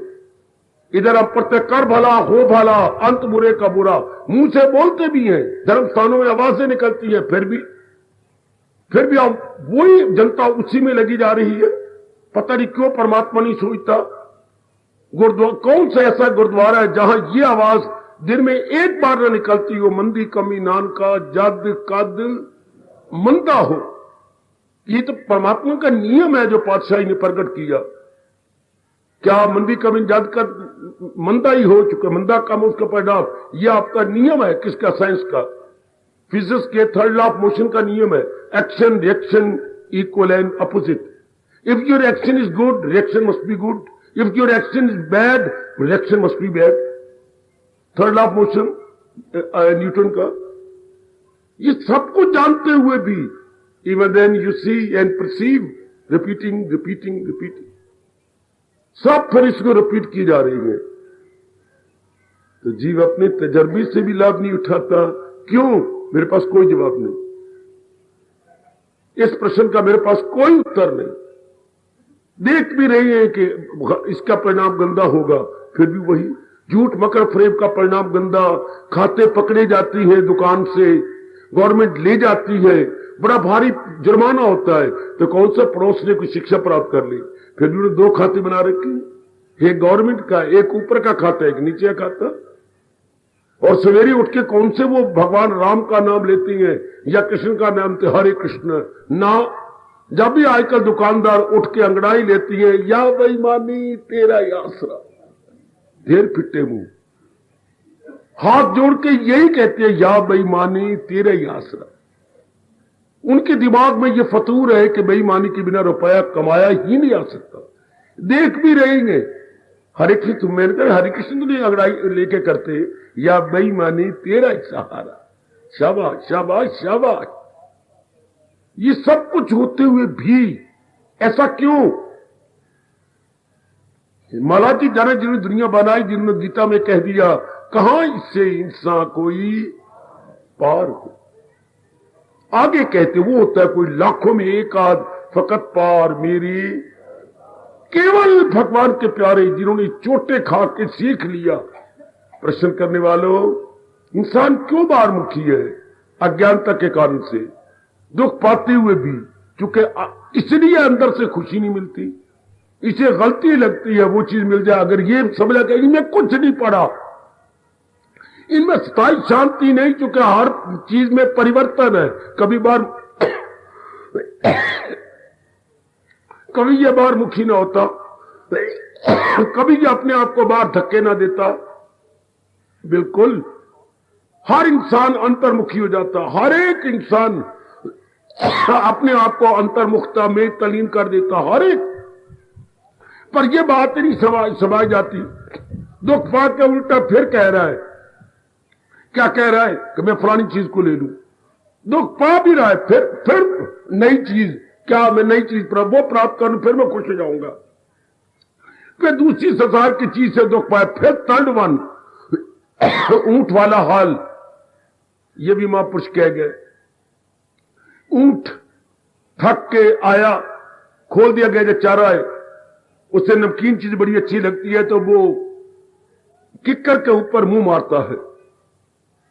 इधर हम पढ़ते कर भला हो भला अंत बुरे का बुरा, मुंह से बोलते भी हैं, धर्म स्थानों में आवाजें निकलती हैं, फिर भी हम वही जनता उसी में लगी जा रही है। पता नहीं क्यों परमात्मा नहीं सोचता। गुरुद्वारा, कौन सा ऐसा गुरुद्वारा है जहां ये आवाज दिन में एक बार न निकलती हो, मंदी कमी नानका जद कद मंदा हो। ये तो परमात्मा का नियम है जो पातशाही ने प्रकट किया। क्या मंदी कमी जद कद मंदा ही हो चुका, मंदा कम उसका परिणाम, यह आपका नियम है। किसका? साइंस का, फिजिक्स के थर्ड लॉ ऑफ मोशन का नियम है, action reaction equal and opposite. If your action is good, reaction must be good, if your action is bad, reaction must be bad. Third law of motion Newton का। ये सब कुछ जानते हुए भी even then you see and perceive, repeating repeating repeating, सब फिर इसको रिपीट की जा रही है। तो जीव अपने तजर्बे से भी लाभ नहीं उठाता। क्यों? मेरे पास कोई जवाब नहीं, इस प्रश्न का मेरे पास कोई उत्तर नहीं। देख भी रही है कि इसका परिणाम गंदा होगा, फिर भी वही झूठ मकर फरेब का परिणाम गंदा। खाते पकड़े जाती हैं दुकान से, गवर्नमेंट ले जाती है, बड़ा भारी जुर्माना होता है, तो कौन सा पड़ोस ने कोई शिक्षा प्राप्त कर ली, फिर भी उन्होंने दो खाते बना रखे, एक गवर्नमेंट का, एक ऊपर का खाता, एक नीचे का खाता। और सवेरे उठ के कौन से वो भगवान राम का नाम लेती हैं या कृष्ण का नाम, तो हरे कृष्ण ना। जब भी आजकल दुकानदार उठ के अंगड़ाई लेती है, या बेईमानी तेरा ही आसरा, ढेर फिट्टे मुंह हाथ जोड़ के यही कहते हैं, या बेईमानी तेरा ही आसरा। उनके दिमाग में ये फतूर है कि बेईमानी के बिना रुपया कमाया ही नहीं आ सकता। देख भी रहेंगे हरे कृष्ण, मैंने कहा हरे कृष्ण तो नहीं अंगड़ाई लेके करते, या बेईमानी तेरा ही सहारा। शाबाश शाबाश शाबाश। ये सब कुछ होते हुए भी ऐसा क्यों? महाराज जी जाने जिन्होंने दुनिया बनाई, जिन्होंने गीता में कह दिया कहां इससे इंसान कोई पार हो। आगे कहते वो होता है कोई लाखों में एक आध फकत पार मेरी। केवल भगवान के प्यारे जिन्होंने चोटे खा के सीख लिया। प्रश्न करने वालों, इंसान क्यों बाहरमुखी है? अज्ञानता के कारण से, दुख पाते हुए भी, क्योंकि इसलिए अंदर से खुशी नहीं मिलती, इसे गलती लगती है वो चीज मिल जाए। अगर ये समझा कि इनमें कुछ नहीं पड़ा, इनमें स्थायी शांति नहीं, क्योंकि हर चीज में परिवर्तन है। कभी ये बाहरमुखी ना होता, कभी ये अपने आप को बाहर धक्के ना देता। बिल्कुल हर इंसान अंतर्मुखी हो जाता, हर एक इंसान अपने आप को अंतर्मुखता में तलीन कर देता, हर एक। पर यह बात नहीं समाई जाती। दुख पा के उल्टा फिर कह रहा है, क्या कह रहा है कि मैं फलानी चीज को ले लूं। दुख पा भी रहा है, फिर नई चीज, क्या मैं नई चीज वो प्राप्त करूं, फिर मैं खुश हो जाऊंगा। फिर दूसरी संसार की चीज से दुख पाए, फिर थर्ड वन ऊंट वाला हाल। ये भी महापुरुष कह गए, ऊंट थक के आया, खोल दिया गया जो चारा है, उसे नमकीन चीज बड़ी अच्छी लगती है तो वो किक्कर के ऊपर मुंह मारता है।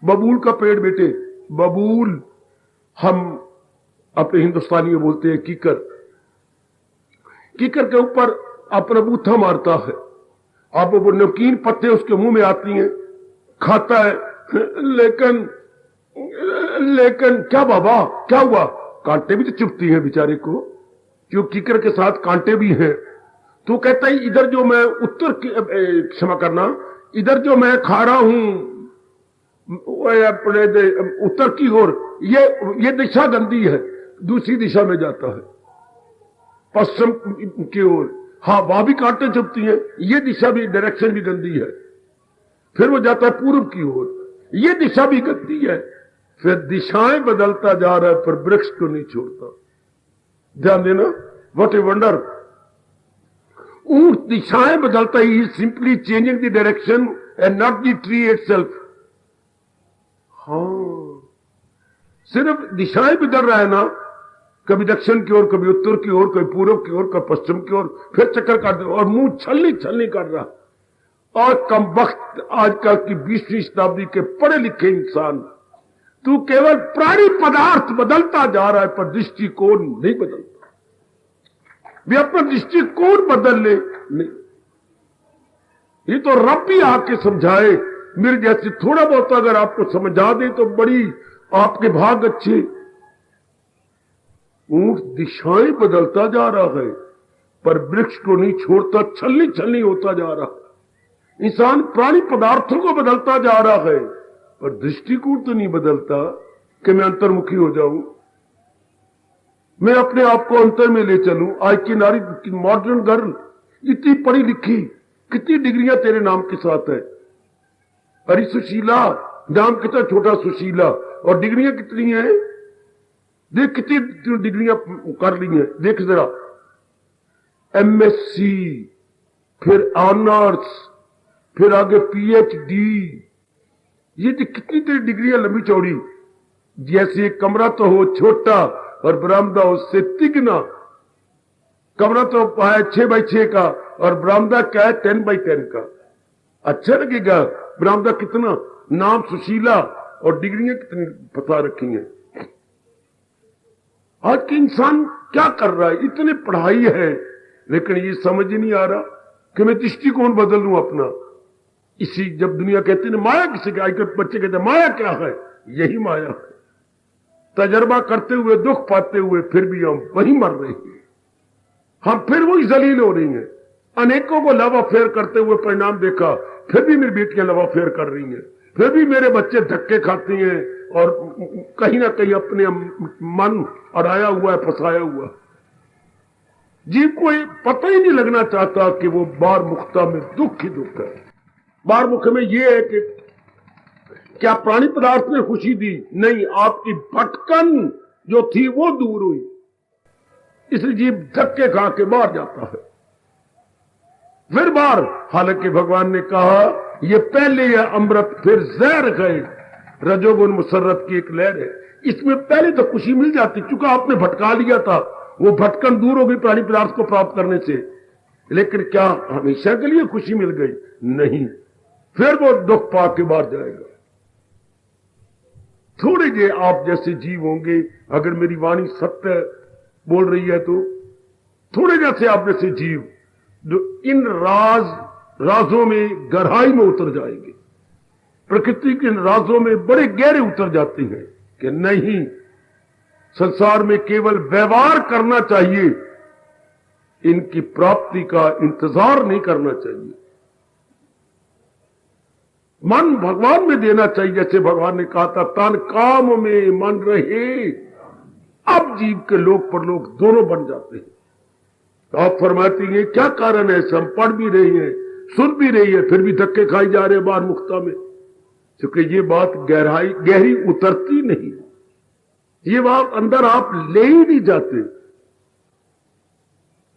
बबूल का पेड़ बेटे, बबूल हम अपने हिंदुस्तानी में बोलते हैं कीकर। कीकर के ऊपर अपना बूथा मारता है। अब वो नमकीन पत्ते उसके मुंह में आती हैं, खाता है, लेकिन क्या बाबा क्या हुआ? कांटे भी तो चुभती हैं बेचारे को, क्यों कीकर के साथ कांटे भी हैं। तो कहता है इधर जो मैं क्षमा करना, इधर जो मैं खा रहा हूं अपने उत्तर की ओर, ये दिशा गंदी है, दूसरी दिशा में जाता है पश्चिम की ओर। हाँ, वहां भी कांटे चुभती हैं, ये दिशा भी, डायरेक्शन भी गंदी है। फिर वो जाता है पूर्व की ओर, ये दिशा भी गंदी है। फिर दिशाएं बदलता जा रहा है पर वृक्ष को नहीं छोड़ता। ध्यान देना, व्हाट ए वंडर। ऊंट दिशाएं बदलता ही, simply changing the direction and not the tree itself. हाँ, सिर्फ दिशाएं बदल रहा है ना, कभी दक्षिण की ओर, कभी उत्तर की ओर, कभी पूर्व की ओर, कभी पश्चिम की ओर, फिर चक्कर काट दे और मुंह छलनी छलनी कर रहा। और कम वक्त आजकल की 20वीं शताब्दी के पढ़े लिखे इंसान, तू केवल प्राणी पदार्थ बदलता जा रहा है पर दृष्टिकोण नहीं बदलता। वे अपना दृष्टिकोण बदल ले नहीं। ये तो रब भी आके समझाए, मेरे जैसे थोड़ा बहुत अगर आपको समझा दे तो बड़ी आपके भाग अच्छे। ऊंट दिशाएं बदलता जा रहा है पर वृक्ष को नहीं छोड़ता, छलनी छलनी होता जा रहा है। इंसान प्राणी पदार्थों को बदलता जा रहा है पर दृष्टिकोण तो नहीं बदलता कि मैं अंतर्मुखी हो जाऊं, मैं अपने आप को अंतर में ले चलूं। आज की नारी, मॉडर्न गर्ल, इतनी पढ़ी लिखी, कितनी डिग्रियां तेरे नाम के साथ है। अरे सुशीला, नाम कितना छोटा सुशीला, और डिग्रियां कितनी हैं, देख कितनी डिग्रियां कर ली हैं, देख जरा। एमएससी, फिर ऑनर्स, फिर आगे पीएचडी, ये तो कितनी तेरी डिग्रियां लंबी चौड़ी। जैसे कमरा तो हो छोटा और बरामदा उससे तिगना। कमरा तो है 6x6 का और बरामदा क्या है 10x10 का। अच्छा लगेगा बरामदा कितना, नाम सुशीला और डिग्रियां कितनी फंसा रखी हैं। आज के इंसान क्या कर रहा है, इतनी पढ़ाई है लेकिन ये समझ ही नहीं आ रहा कि मैं दृष्टिकोण बदल लूं अपना। इसी जब दुनिया कहती है माया किसे, आजकल बच्चे कहते हैं माया क्या है, यही माया है। तजर्बा करते हुए, दुख पाते हुए, फिर भी हम वही मर रहे हैं, हम फिर वही जलील हो रही हैं। अनेकों को लव अफेयर करते हुए परिणाम देखा, फिर भी मेरी बेटियां लव अफेयर कर रही हैं, फिर भी मेरे बच्चे धक्के खाती हैं और कहीं ना कहीं अपने मन अड़ाया हुआ है, फंसाया हुआ। जी कोई पता ही नहीं लगना चाहता कि वो बार मुक्ता में दुख ही दुख है। बार मुख में ये है कि क्या प्राणी पदार्थ ने खुशी दी? नहीं, आपकी भटकन जो थी वो दूर हुई, इसलिए जीव धक्के खा के बाहर जाता है। फिर बार, हालांकि भगवान ने कहा ये पहले है अमृत फिर जहर गए, रजोगुण मुसर्रत की एक लहर है। इसमें पहले तो खुशी मिल जाती, चूंकि आपने भटका लिया था, वो भटकन दूर हो गई प्राणी पदार्थ को प्राप्त करने से। लेकिन क्या हमेशा के लिए खुशी मिल गई? नहीं, फिर वो दुख पा के बाहर जाएगा। थोड़े जे आप जैसे जीव होंगे, अगर मेरी वाणी सत्य बोल रही है तो थोड़े जैसे आप जैसे जीव जो इन राजों में गहराई में उतर जाएंगे, प्रकृति के इन राजों में बड़े गहरे उतर जाते हैं कि नहीं, संसार में केवल व्यवहार करना चाहिए, इनकी प्राप्ति का इंतजार नहीं करना चाहिए। मन भगवान में देना चाहिए, जैसे भगवान ने कहा था तन काम में मन रहे। अब जीव के लोक परलोक दोनों बन जाते हैं। तो आप फरमाती हैं क्या कारण है? हम पढ़ भी रही हैं, सुन भी रही है, फिर भी धक्के खाई जा रहे हैं बाहर मुक्ता में, क्योंकि ये बात गहरी उतरती नहीं, ये बात अंदर आप ले ही नहीं जाते।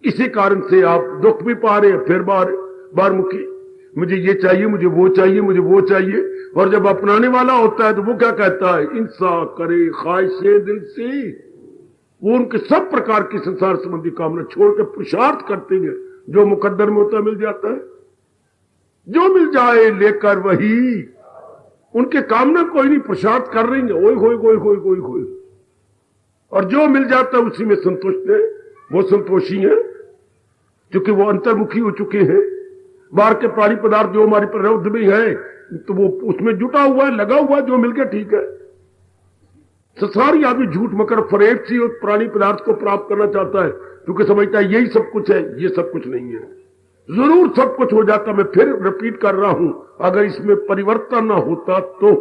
इसी कारण से आप दुख भी पा रहे हैं, फिर बार मुखी, मुझे ये चाहिए, मुझे वो चाहिए, मुझे वो चाहिए। और जब अपनाने वाला होता है तो वो क्या कहता है? इंसान करे ख्वाहिशे दिल से। वो उनके सब प्रकार की संसार संबंधी कामना छोड़ के पुरुषार्थ करते हैं, जो मुकद्दर में होता मिल जाता है, जो मिल जाए लेकर वही। उनके कामना कोई नहीं, पुरुषार्थ कर रही है, ओए होए। और जो मिल जाता है उसी में संतुष्ट है, वो संतोषी है, क्योंकि वो अंतर्मुखी हो चुके हैं। बाहर के प्राणी पदार्थ जो हमारी प्रवृत्ति में है तो वो उसमें जुटा हुआ है, लगा हुआ है, जो मिल गया ठीक है। संसारी आदमी झूठ मकर फरेब से उस प्राणी पदार्थ को प्राप्त करना चाहता है, क्योंकि समझता है यही सब कुछ है। ये सब कुछ नहीं है, जरूर सब कुछ हो जाता। मैं फिर रिपीट कर रहा हूं, अगर इसमें परिवर्तन ना होता तो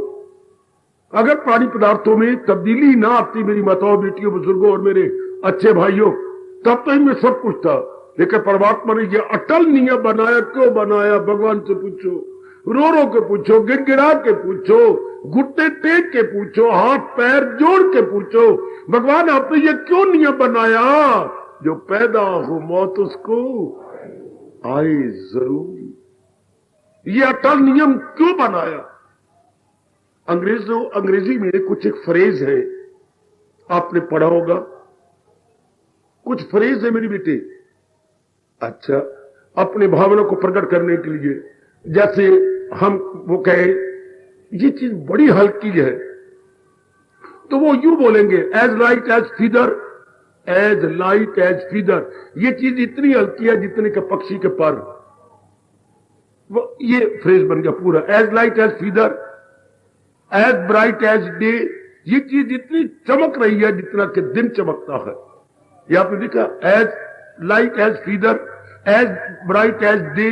अगर प्राणी पदार्थों में तब्दीली ना आती मेरी माताओं, बेटियों, बुजुर्गों और मेरे अच्छे भाइयों, तब तो इनमें सब कुछ था। लेकिन परमात्मा ने यह अटल नियम बनाया। क्यों बनाया? भगवान से पूछो, रो रो के पूछो, गिड़गिड़ा के पूछो, घुटने टेक के पूछो, हाथ पैर जोड़ के पूछो, भगवान आपने ये क्यों नियम बनाया? जो पैदा हो मौत उसको आए जरूर। ये अटल नियम क्यों बनाया? अंग्रेजी में कुछ एक फ्रेज है, आपने पढ़ा होगा। कुछ फ्रेज है मेरी बेटी, अच्छा, अपने भावना को प्रकट करने के लिए, जैसे हम वो कहे ये चीज बड़ी हल्की है, तो वो यूं बोलेंगे as light as feather, as light as feather. ये चीज इतनी हल्की है जितने के पक्षी के पर। वो ये फ्रेज बन गया पूरा, as light as feather, as bright as day. ये चीज इतनी चमक रही है जितना कि दिन चमकता है। ये आपने देखा, as light as feather, as bright as day,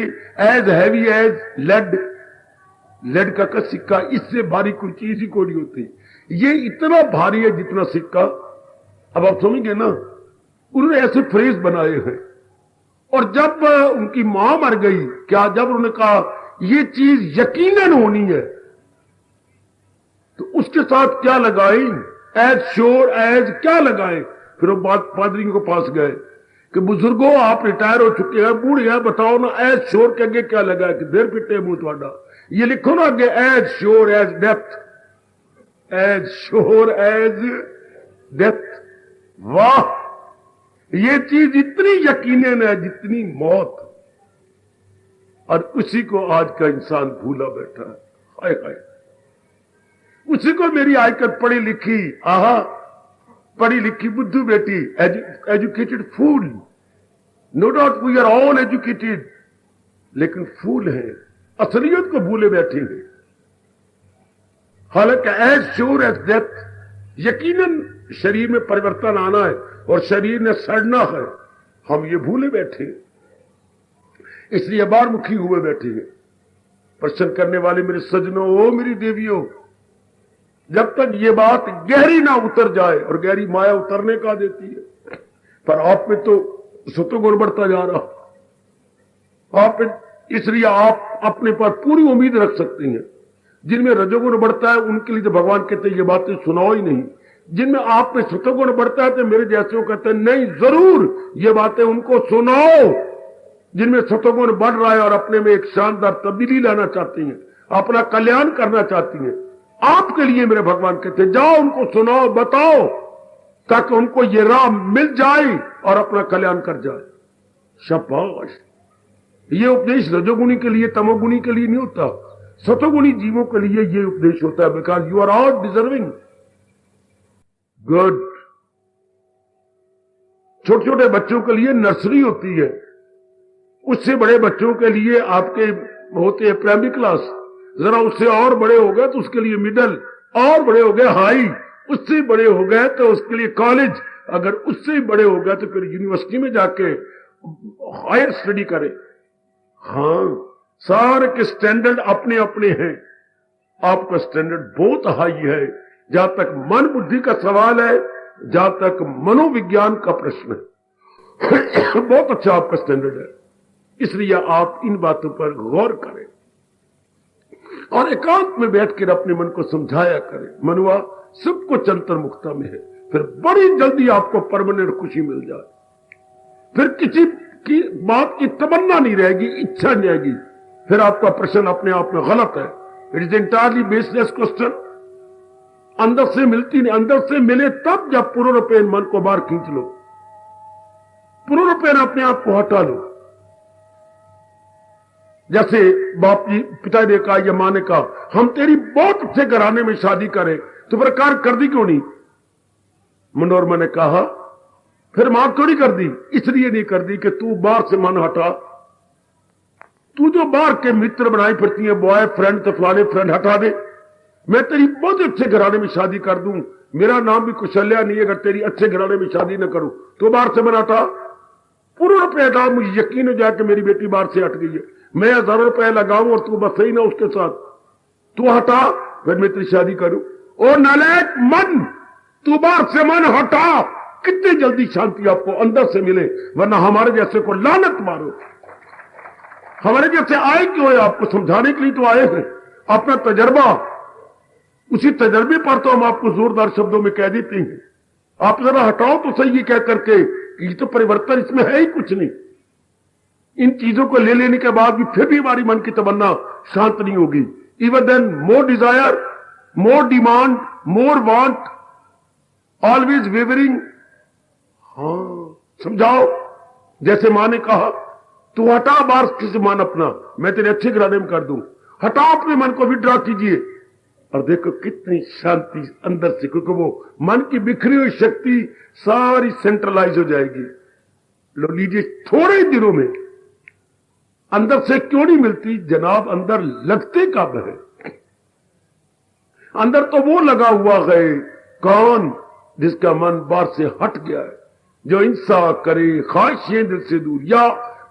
as heavy as lead. Lead का सिक्का, इससे भारी कोई चीज ही कोई नहीं होती। ये इतना भारी है जितना सिक्का। अब आप समझेंगे ना, उन्होंने ऐसे फ्रेज बनाए हैं। और जब उनकी मां मर गई, क्या जब उन्होंने कहा ये चीज यकीनन होनी है, तो उसके साथ क्या लगाए? एज श्योर एज क्या लगाए? फिर वो पादरी के पास गए कि बुजुर्गों आप रिटायर हो चुके हैं, बूढ़े हैं, बताओ ना एज श्योर के आगे क्या लगा है? कि देर पिटे मुंह थोड़ा, ये लिखो ना आगे, as sure as death, as sure as death. वाह, ये चीज इतनी यकीनन है जितनी मौत। और उसी को आज का इंसान भूला बैठा है। हाय हाय, उसी को मेरी आजकल पढ़ी लिखी, आहा, पढ़ी लिखी बुद्धू बेटी, educated fool. No doubt we are all educated, लेकिन फूल है, असलियत को भूले बैठे हैं। हालांकि एज श्योर एज डेथ, यकीनन शरीर में परिवर्तन आना है और शरीर ने सड़ना है, हम ये भूले बैठे, इसलिए बारमुखी हुए बैठे हैं। प्रश्न करने वाले मेरे सजनों, ओ मेरी देवियों, जब तक ये बात गहरी ना उतर जाए, और गहरी माया उतरने का देती है, पर आप में तो सतोगुण बढ़ता जा रहा आप में, इसलिए आप अपने पर पूरी उम्मीद रख सकते हैं। जिनमें रजोगुण बढ़ता है उनके लिए तो भगवान कहते हैं ये बातें सुनाओ ही नहीं। जिनमें आप में सतोगुण बढ़ता है तो मेरे जैसे कहते हैं नहीं, जरूर ये बातें उनको सुनाओ। जिनमें सतोगुण बढ़ रहा है और अपने में एक शानदार तब्दीली लाना चाहती हैं, अपना कल्याण करना चाहती हैं, आपके लिए मेरे भगवान कहते हैं जाओ उनको सुनाओ, बताओ, ताकि उनको ये राह मिल जाए और अपना कल्याण कर जाए। शाबाश। ये उपदेश रजोगुणी के लिए, तमोगुणी के लिए नहीं होता, सतोगुणी जीवों के लिए ये उपदेश होता है। Because you are all deserving good. छोटे छोटे बच्चों के लिए नर्सरी होती है, उससे बड़े बच्चों के लिए आपके होते हैं प्राइमरी क्लास, जरा उससे और बड़े हो गए तो उसके लिए मिडल, और बड़े हो गए हाई, उससे बड़े हो गए तो उसके लिए कॉलेज, अगर उससे बड़े हो गए तो फिर यूनिवर्सिटी में जाके हायर स्टडी करे। हाँ, सारे के स्टैंडर्ड अपने अपने हैं। आपका स्टैंडर्ड बहुत हाई है। जहां तक मन बुद्धि का सवाल है, जहां तक मनोविज्ञान का प्रश्न है, बहुत अच्छा आपका स्टैंडर्ड है। इसलिए आप इन बातों पर गौर करें और एकांत में बैठकर अपने मन को समझाया करें। मनुआ सब कुछ अंतर्मुखता में है, फिर बड़ी जल्दी आपको परमानेंट खुशी मिल जाए। फिर किसी की बात की तमन्ना नहीं रहेगी, इच्छा नहीं रहेगी। फिर आपका प्रश्न अपने आप में गलत है। It is entirely baseless question. अंदर से मिलती नहीं, अंदर से मिले तब जब पूर्णरूपेण मन को बाहर खींच लो, पूर्णरूपेण अपने आप को हटा लो। जैसे बाप जी, पिता ने कहा या मां ने कहा हम तेरी बहुत अच्छे घराने में शादी करें, तो प्रकार कर दी क्यों नहीं? मनोरमा ने कहा फिर मां क्यों नहीं कर दी? इसलिए नहीं कर दी कि तू बाहर से मन हटा। तू जो बाहर के मित्र बनाई फिरती है, बॉय फ्रेंड तो फलाने फ्रेंड हटा दे। मैं तेरी बहुत अच्छे घराने में शादी कर दूं, मेरा नाम भी कुशल्या नहीं है, अगर तेरी अच्छे घराने में शादी न करूं तो बाहर से मन हटा। पूर्ण रुपये हटा, मुझे यकीन हो जाए कि मेरी बेटी बाहर से हट गई है। मैं 1000 रुपए लगाऊं और तू बस सही ना उसके साथ, तू हटा, फिर मैं तेरी शादी करूं। ओ नालायक मन, तू बाहर से मन हटा, कितनी जल्दी शांति आपको अंदर से मिले, वरना हमारे जैसे को लानत मारो। हमारे जैसे आए क्यों है? आपको समझाने के लिए तो आए हैं। अपना तजर्बा, उसी तजर्बे पर तो हम आपको जोरदार शब्दों में कह देते हैं, आप जरा हटाओ तो सही कह करके कि ये तो परिवर्तन इसमें है ही कुछ नहीं। इन चीजों को ले लेने के बाद भी फिर भी हमारी मन की तमन्ना शांत नहीं होगी। इवन देन मोर डिजायर, मोर डिमांड, मोर वांट, ऑलवेज वेवरिंग। हाँ, समझाओ। जैसे मां ने कहा, तू हटा बाहर से मन अपना, मैं तेरे अच्छे घराने में कर दूं। हटाओ अपने मन को, विड्रॉ कीजिए, और देखो कितनी शांति अंदर से, क्योंकि वो मन की बिखरी हुई शक्ति सारी सेंट्रलाइज हो जाएगी। लो लीजिए, थोड़े ही दिनों में। अंदर से क्यों नहीं मिलती जनाब? अंदर लगते कब है? अंदर तो वो लगा हुआ है, कौन? जिसका मन बाहर से हट गया है, जो इंसा करे ख्वाहिशें दिल से दूर, या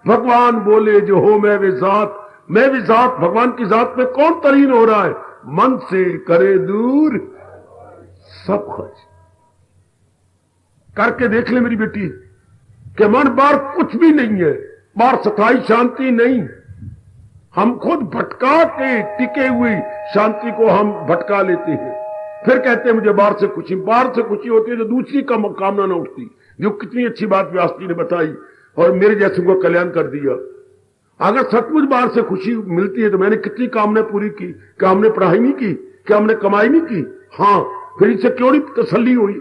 भगवान बोले जो हो मैं वे जात, मैं भी जात। भगवान की जात में कौन तलीन हो रहा है? मन से करे दूर सब कुछ। करके देख ले मेरी बेटी कि मन बाहर कुछ भी नहीं है, बाहर सथाई शांति नहीं। हम खुद भटका के टिके हुई शांति को हम भटका लेते हैं, फिर कहते हैं मुझे बाहर से खुशी। बाहर से खुशी होती है जो दूसरी का कामना न उठती। जो कितनी अच्छी बात व्यास जी ने बताई और मेरे जैसे को कल्याण कर दिया। अगर सचमुच बाहर से खुशी मिलती है तो मैंने कितनी कामना पूरी की? क्या हमने पढ़ाई नहीं की? क्या हमने कमाई नहीं की? हाँ, फिर इससे क्यों नहीं तसल्ली हुई?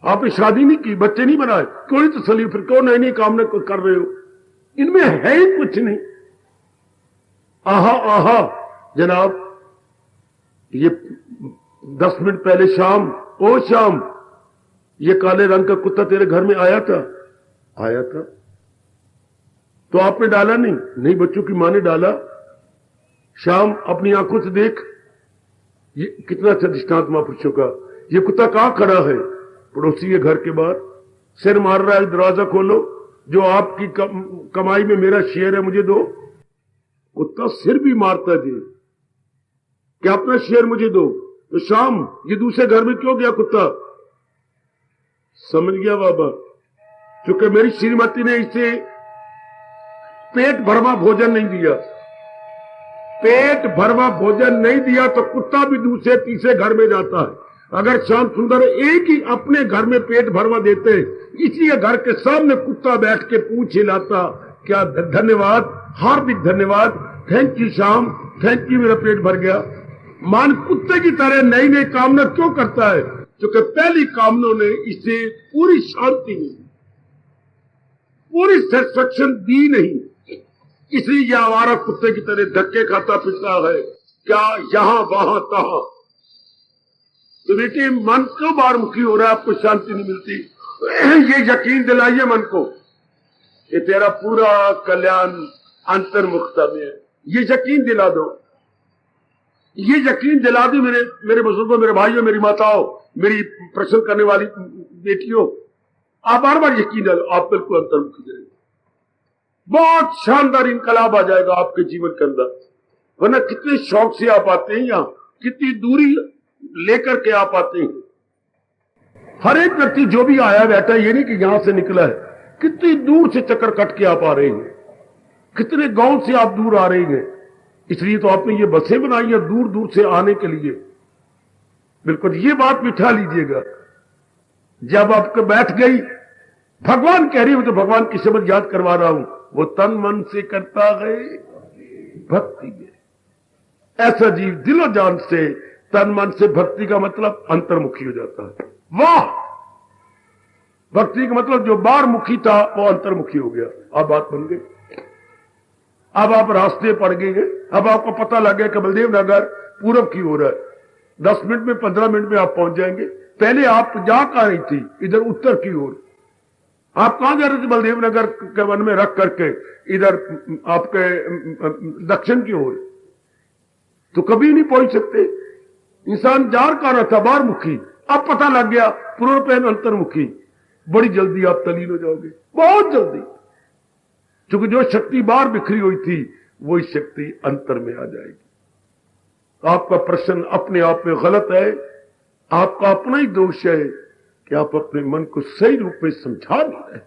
आपने शादी नहीं की, बच्चे नहीं बनाए, क्यों नहीं तसल्ली? फिर क्यों नई नई कामना कर रहे हो? इनमें है ही कुछ नहीं। आहा आहा जनाब, ये 10 मिनट पहले शाम, ओ शाम, ये काले रंग का कुत्ता तेरे घर में आया था? आया था तो आपने डाला नहीं? नहीं, बच्चों की मां ने डाला। शाम अपनी आंखों से देख, ये कितना अच्छा दृष्टांत महापुरुषों का। ये कुत्ता कहां खड़ा है? पड़ोसी के घर के बाहर, सिर मार रहा है, दरवाजा खोलो, जो आपकी कमाई में मेरा शेयर है मुझे दो। कुत्ता सिर भी मारता जी, क्या अपना शेयर मुझे दो। तो शाम ये दूसरे घर में क्यों गया कुत्ता? समझ गया बाबा, क्योंकि मेरी श्रीमती ने इसे पेट भरवा भोजन नहीं दिया। पेट भरवा भोजन नहीं दिया तो कुत्ता भी दूसरे तीसरे घर में जाता है। अगर श्याम सुंदर एक ही अपने घर में पेट भरवा देते, इसी घर के सामने कुत्ता बैठ के पूंछ हिलाता, क्या धन्यवाद, हार्दिक धन्यवाद, thank you Shyam, thank you, मेरा पेट भर गया। मान कुत्ते की तरह नई नई कामना क्यों करता है? क्योंकि पहली कामनों ने इसे पूरी शांति नहीं, पूरी सेटिस्फैक्शन दी नहीं, इसलिए यह आवारा कुत्ते की तरह धक्के खाता फिरता है, क्या यहां वहां तहां। तो बेटी, मन क्यों बाहरमुखी हो रहा है? आपको शांति नहीं मिलती। ये यकीन दिलाइए मन को कि तेरा पूरा कल्याण अंतर्मुखता में है। ये यकीन दिला दो, ये यकीन दिला दो मेरे बुजुर्गों, मेरे भाइयों, मेरी माताओं, मेरी प्रश्न करने वाली बेटियों, आप बार बार यकीन डालो, आप बिल्कुल अंतर्मुखी रहेंगे। बहुत शानदार इनकलाब आ जाएगा आपके जीवन के अंदर। वरना कितने शौक से आप आते हैं, यहां कितनी दूरी लेकर के आप आते हैं। हर एक व्यक्ति जो भी आया बैठा, ये नहीं कि यहां से निकला है, कितनी दूर से चक्कर कट के आप आ रहे हैं, कितने गांव से आप दूर आ रहे हैं। इसलिए तो आपने ये बसें बनाई है दूर दूर से आने के लिए। बिल्कुल ये बात बिठा लीजिएगा, जब आपको बैठ गई, भगवान कह रही हूं तो भगवान की शब्द याद करवा रहा हूं, वो तन मन से करता है भक्ति में। ऐसा जीव दिलो जान से, तन मन से, भक्ति का मतलब अंतर्मुखी हो जाता है। वाह, भक्ति का मतलब जो बाहरमुखी था वो अंतर्मुखी हो गया। अब बात बन गई, अब आप रास्ते पड़ गए हैं। अब आपको पता लग गया कि बलदेव नगर पूरब की ओर है, 10 मिनट में 15 मिनट में आप पहुंच जाएंगे। पहले आप जा कहां रही थी? इधर उत्तर की ओर। आप कहां जा रहे थे? बलदेव नगर के वन में रख करके इधर आपके दक्षिण की ओर। तो कभी नहीं पहुंच सकते। इंसान जार का रहा था बाहरमुखी, अब पता लग गया पूर्व पे अंतर्मुखी। बड़ी जल्दी आप तलीन हो जाओगे, बहुत जल्दी, क्योंकि जो शक्ति बाहर बिखरी हुई थी वही शक्ति अंतर में आ जाएगी। आपका प्रश्न अपने आप में गलत है, आपका अपना ही दोष है कि आप अपने मन को सही रूप में समझा नहीं रहे।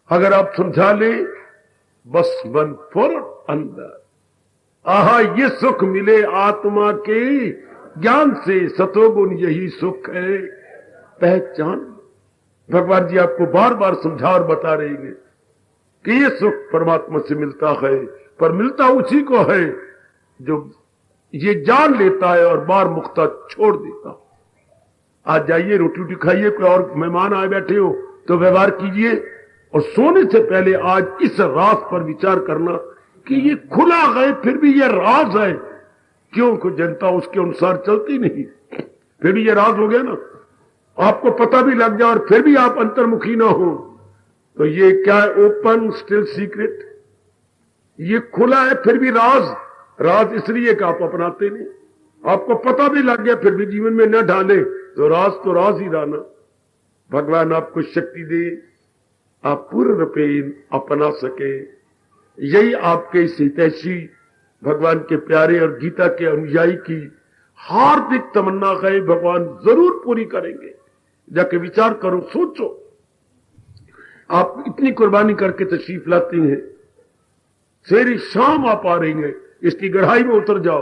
अगर आप समझा ले, बस मन फौरन अंदर, आहा ये सुख मिले आत्मा के ज्ञान से, सतोगुण यही सुख है पहचान। भगवान जी आपको बार बार समझा और बता रहे हैं कि ये सुख परमात्मा से मिलता है, पर मिलता उसी को है जो ये जान लेता है और बार मुक्ता छोड़ देता। आज जाइए, रोटी रोटी खाइए, कोई और मेहमान आए बैठे हो तो व्यवहार कीजिए, और सोने से पहले आज इस राज पर विचार करना कि ये खुला है फिर भी ये राज है, क्यों को जनता उसके अनुसार चलती नहीं, फिर भी ये राज हो गया ना। आपको पता भी लग जाए और फिर भी आप अंतर्मुखी ना हो तो ये क्या है? Open still secret. ये खुला है फिर भी राज, राज इसलिए कि आप अपनाते नहीं। आपको पता भी लग गया फिर भी जीवन में न ढाले तो राज ही रहना। भगवान आपको शक्ति दे, आप पूर्ण रूपे अपना सके। यही आपके हितैषी भगवान के प्यारे और गीता के अनुयायी की हार्दिक तमन्ना है। भगवान जरूर पूरी करेंगे। जाके विचार करो, सोचो, आप इतनी कुर्बानी करके तशरीफ लाती हैं, सेरी शाम आप आ रही हैं, इसकी गढ़ाई में उतर जाओ।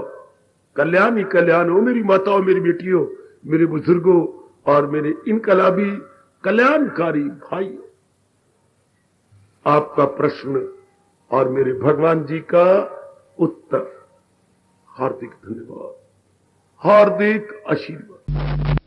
कल्याण ही कल्याण हो मेरी माताओं, मेरी बेटियों, मेरे बुजुर्गों और मेरे इनकलाबी कल्याणकारी भाइयों। आपका प्रश्न और मेरे भगवान जी का उत्तर। हार्दिक धन्यवाद, हार्दिक आशीर्वाद।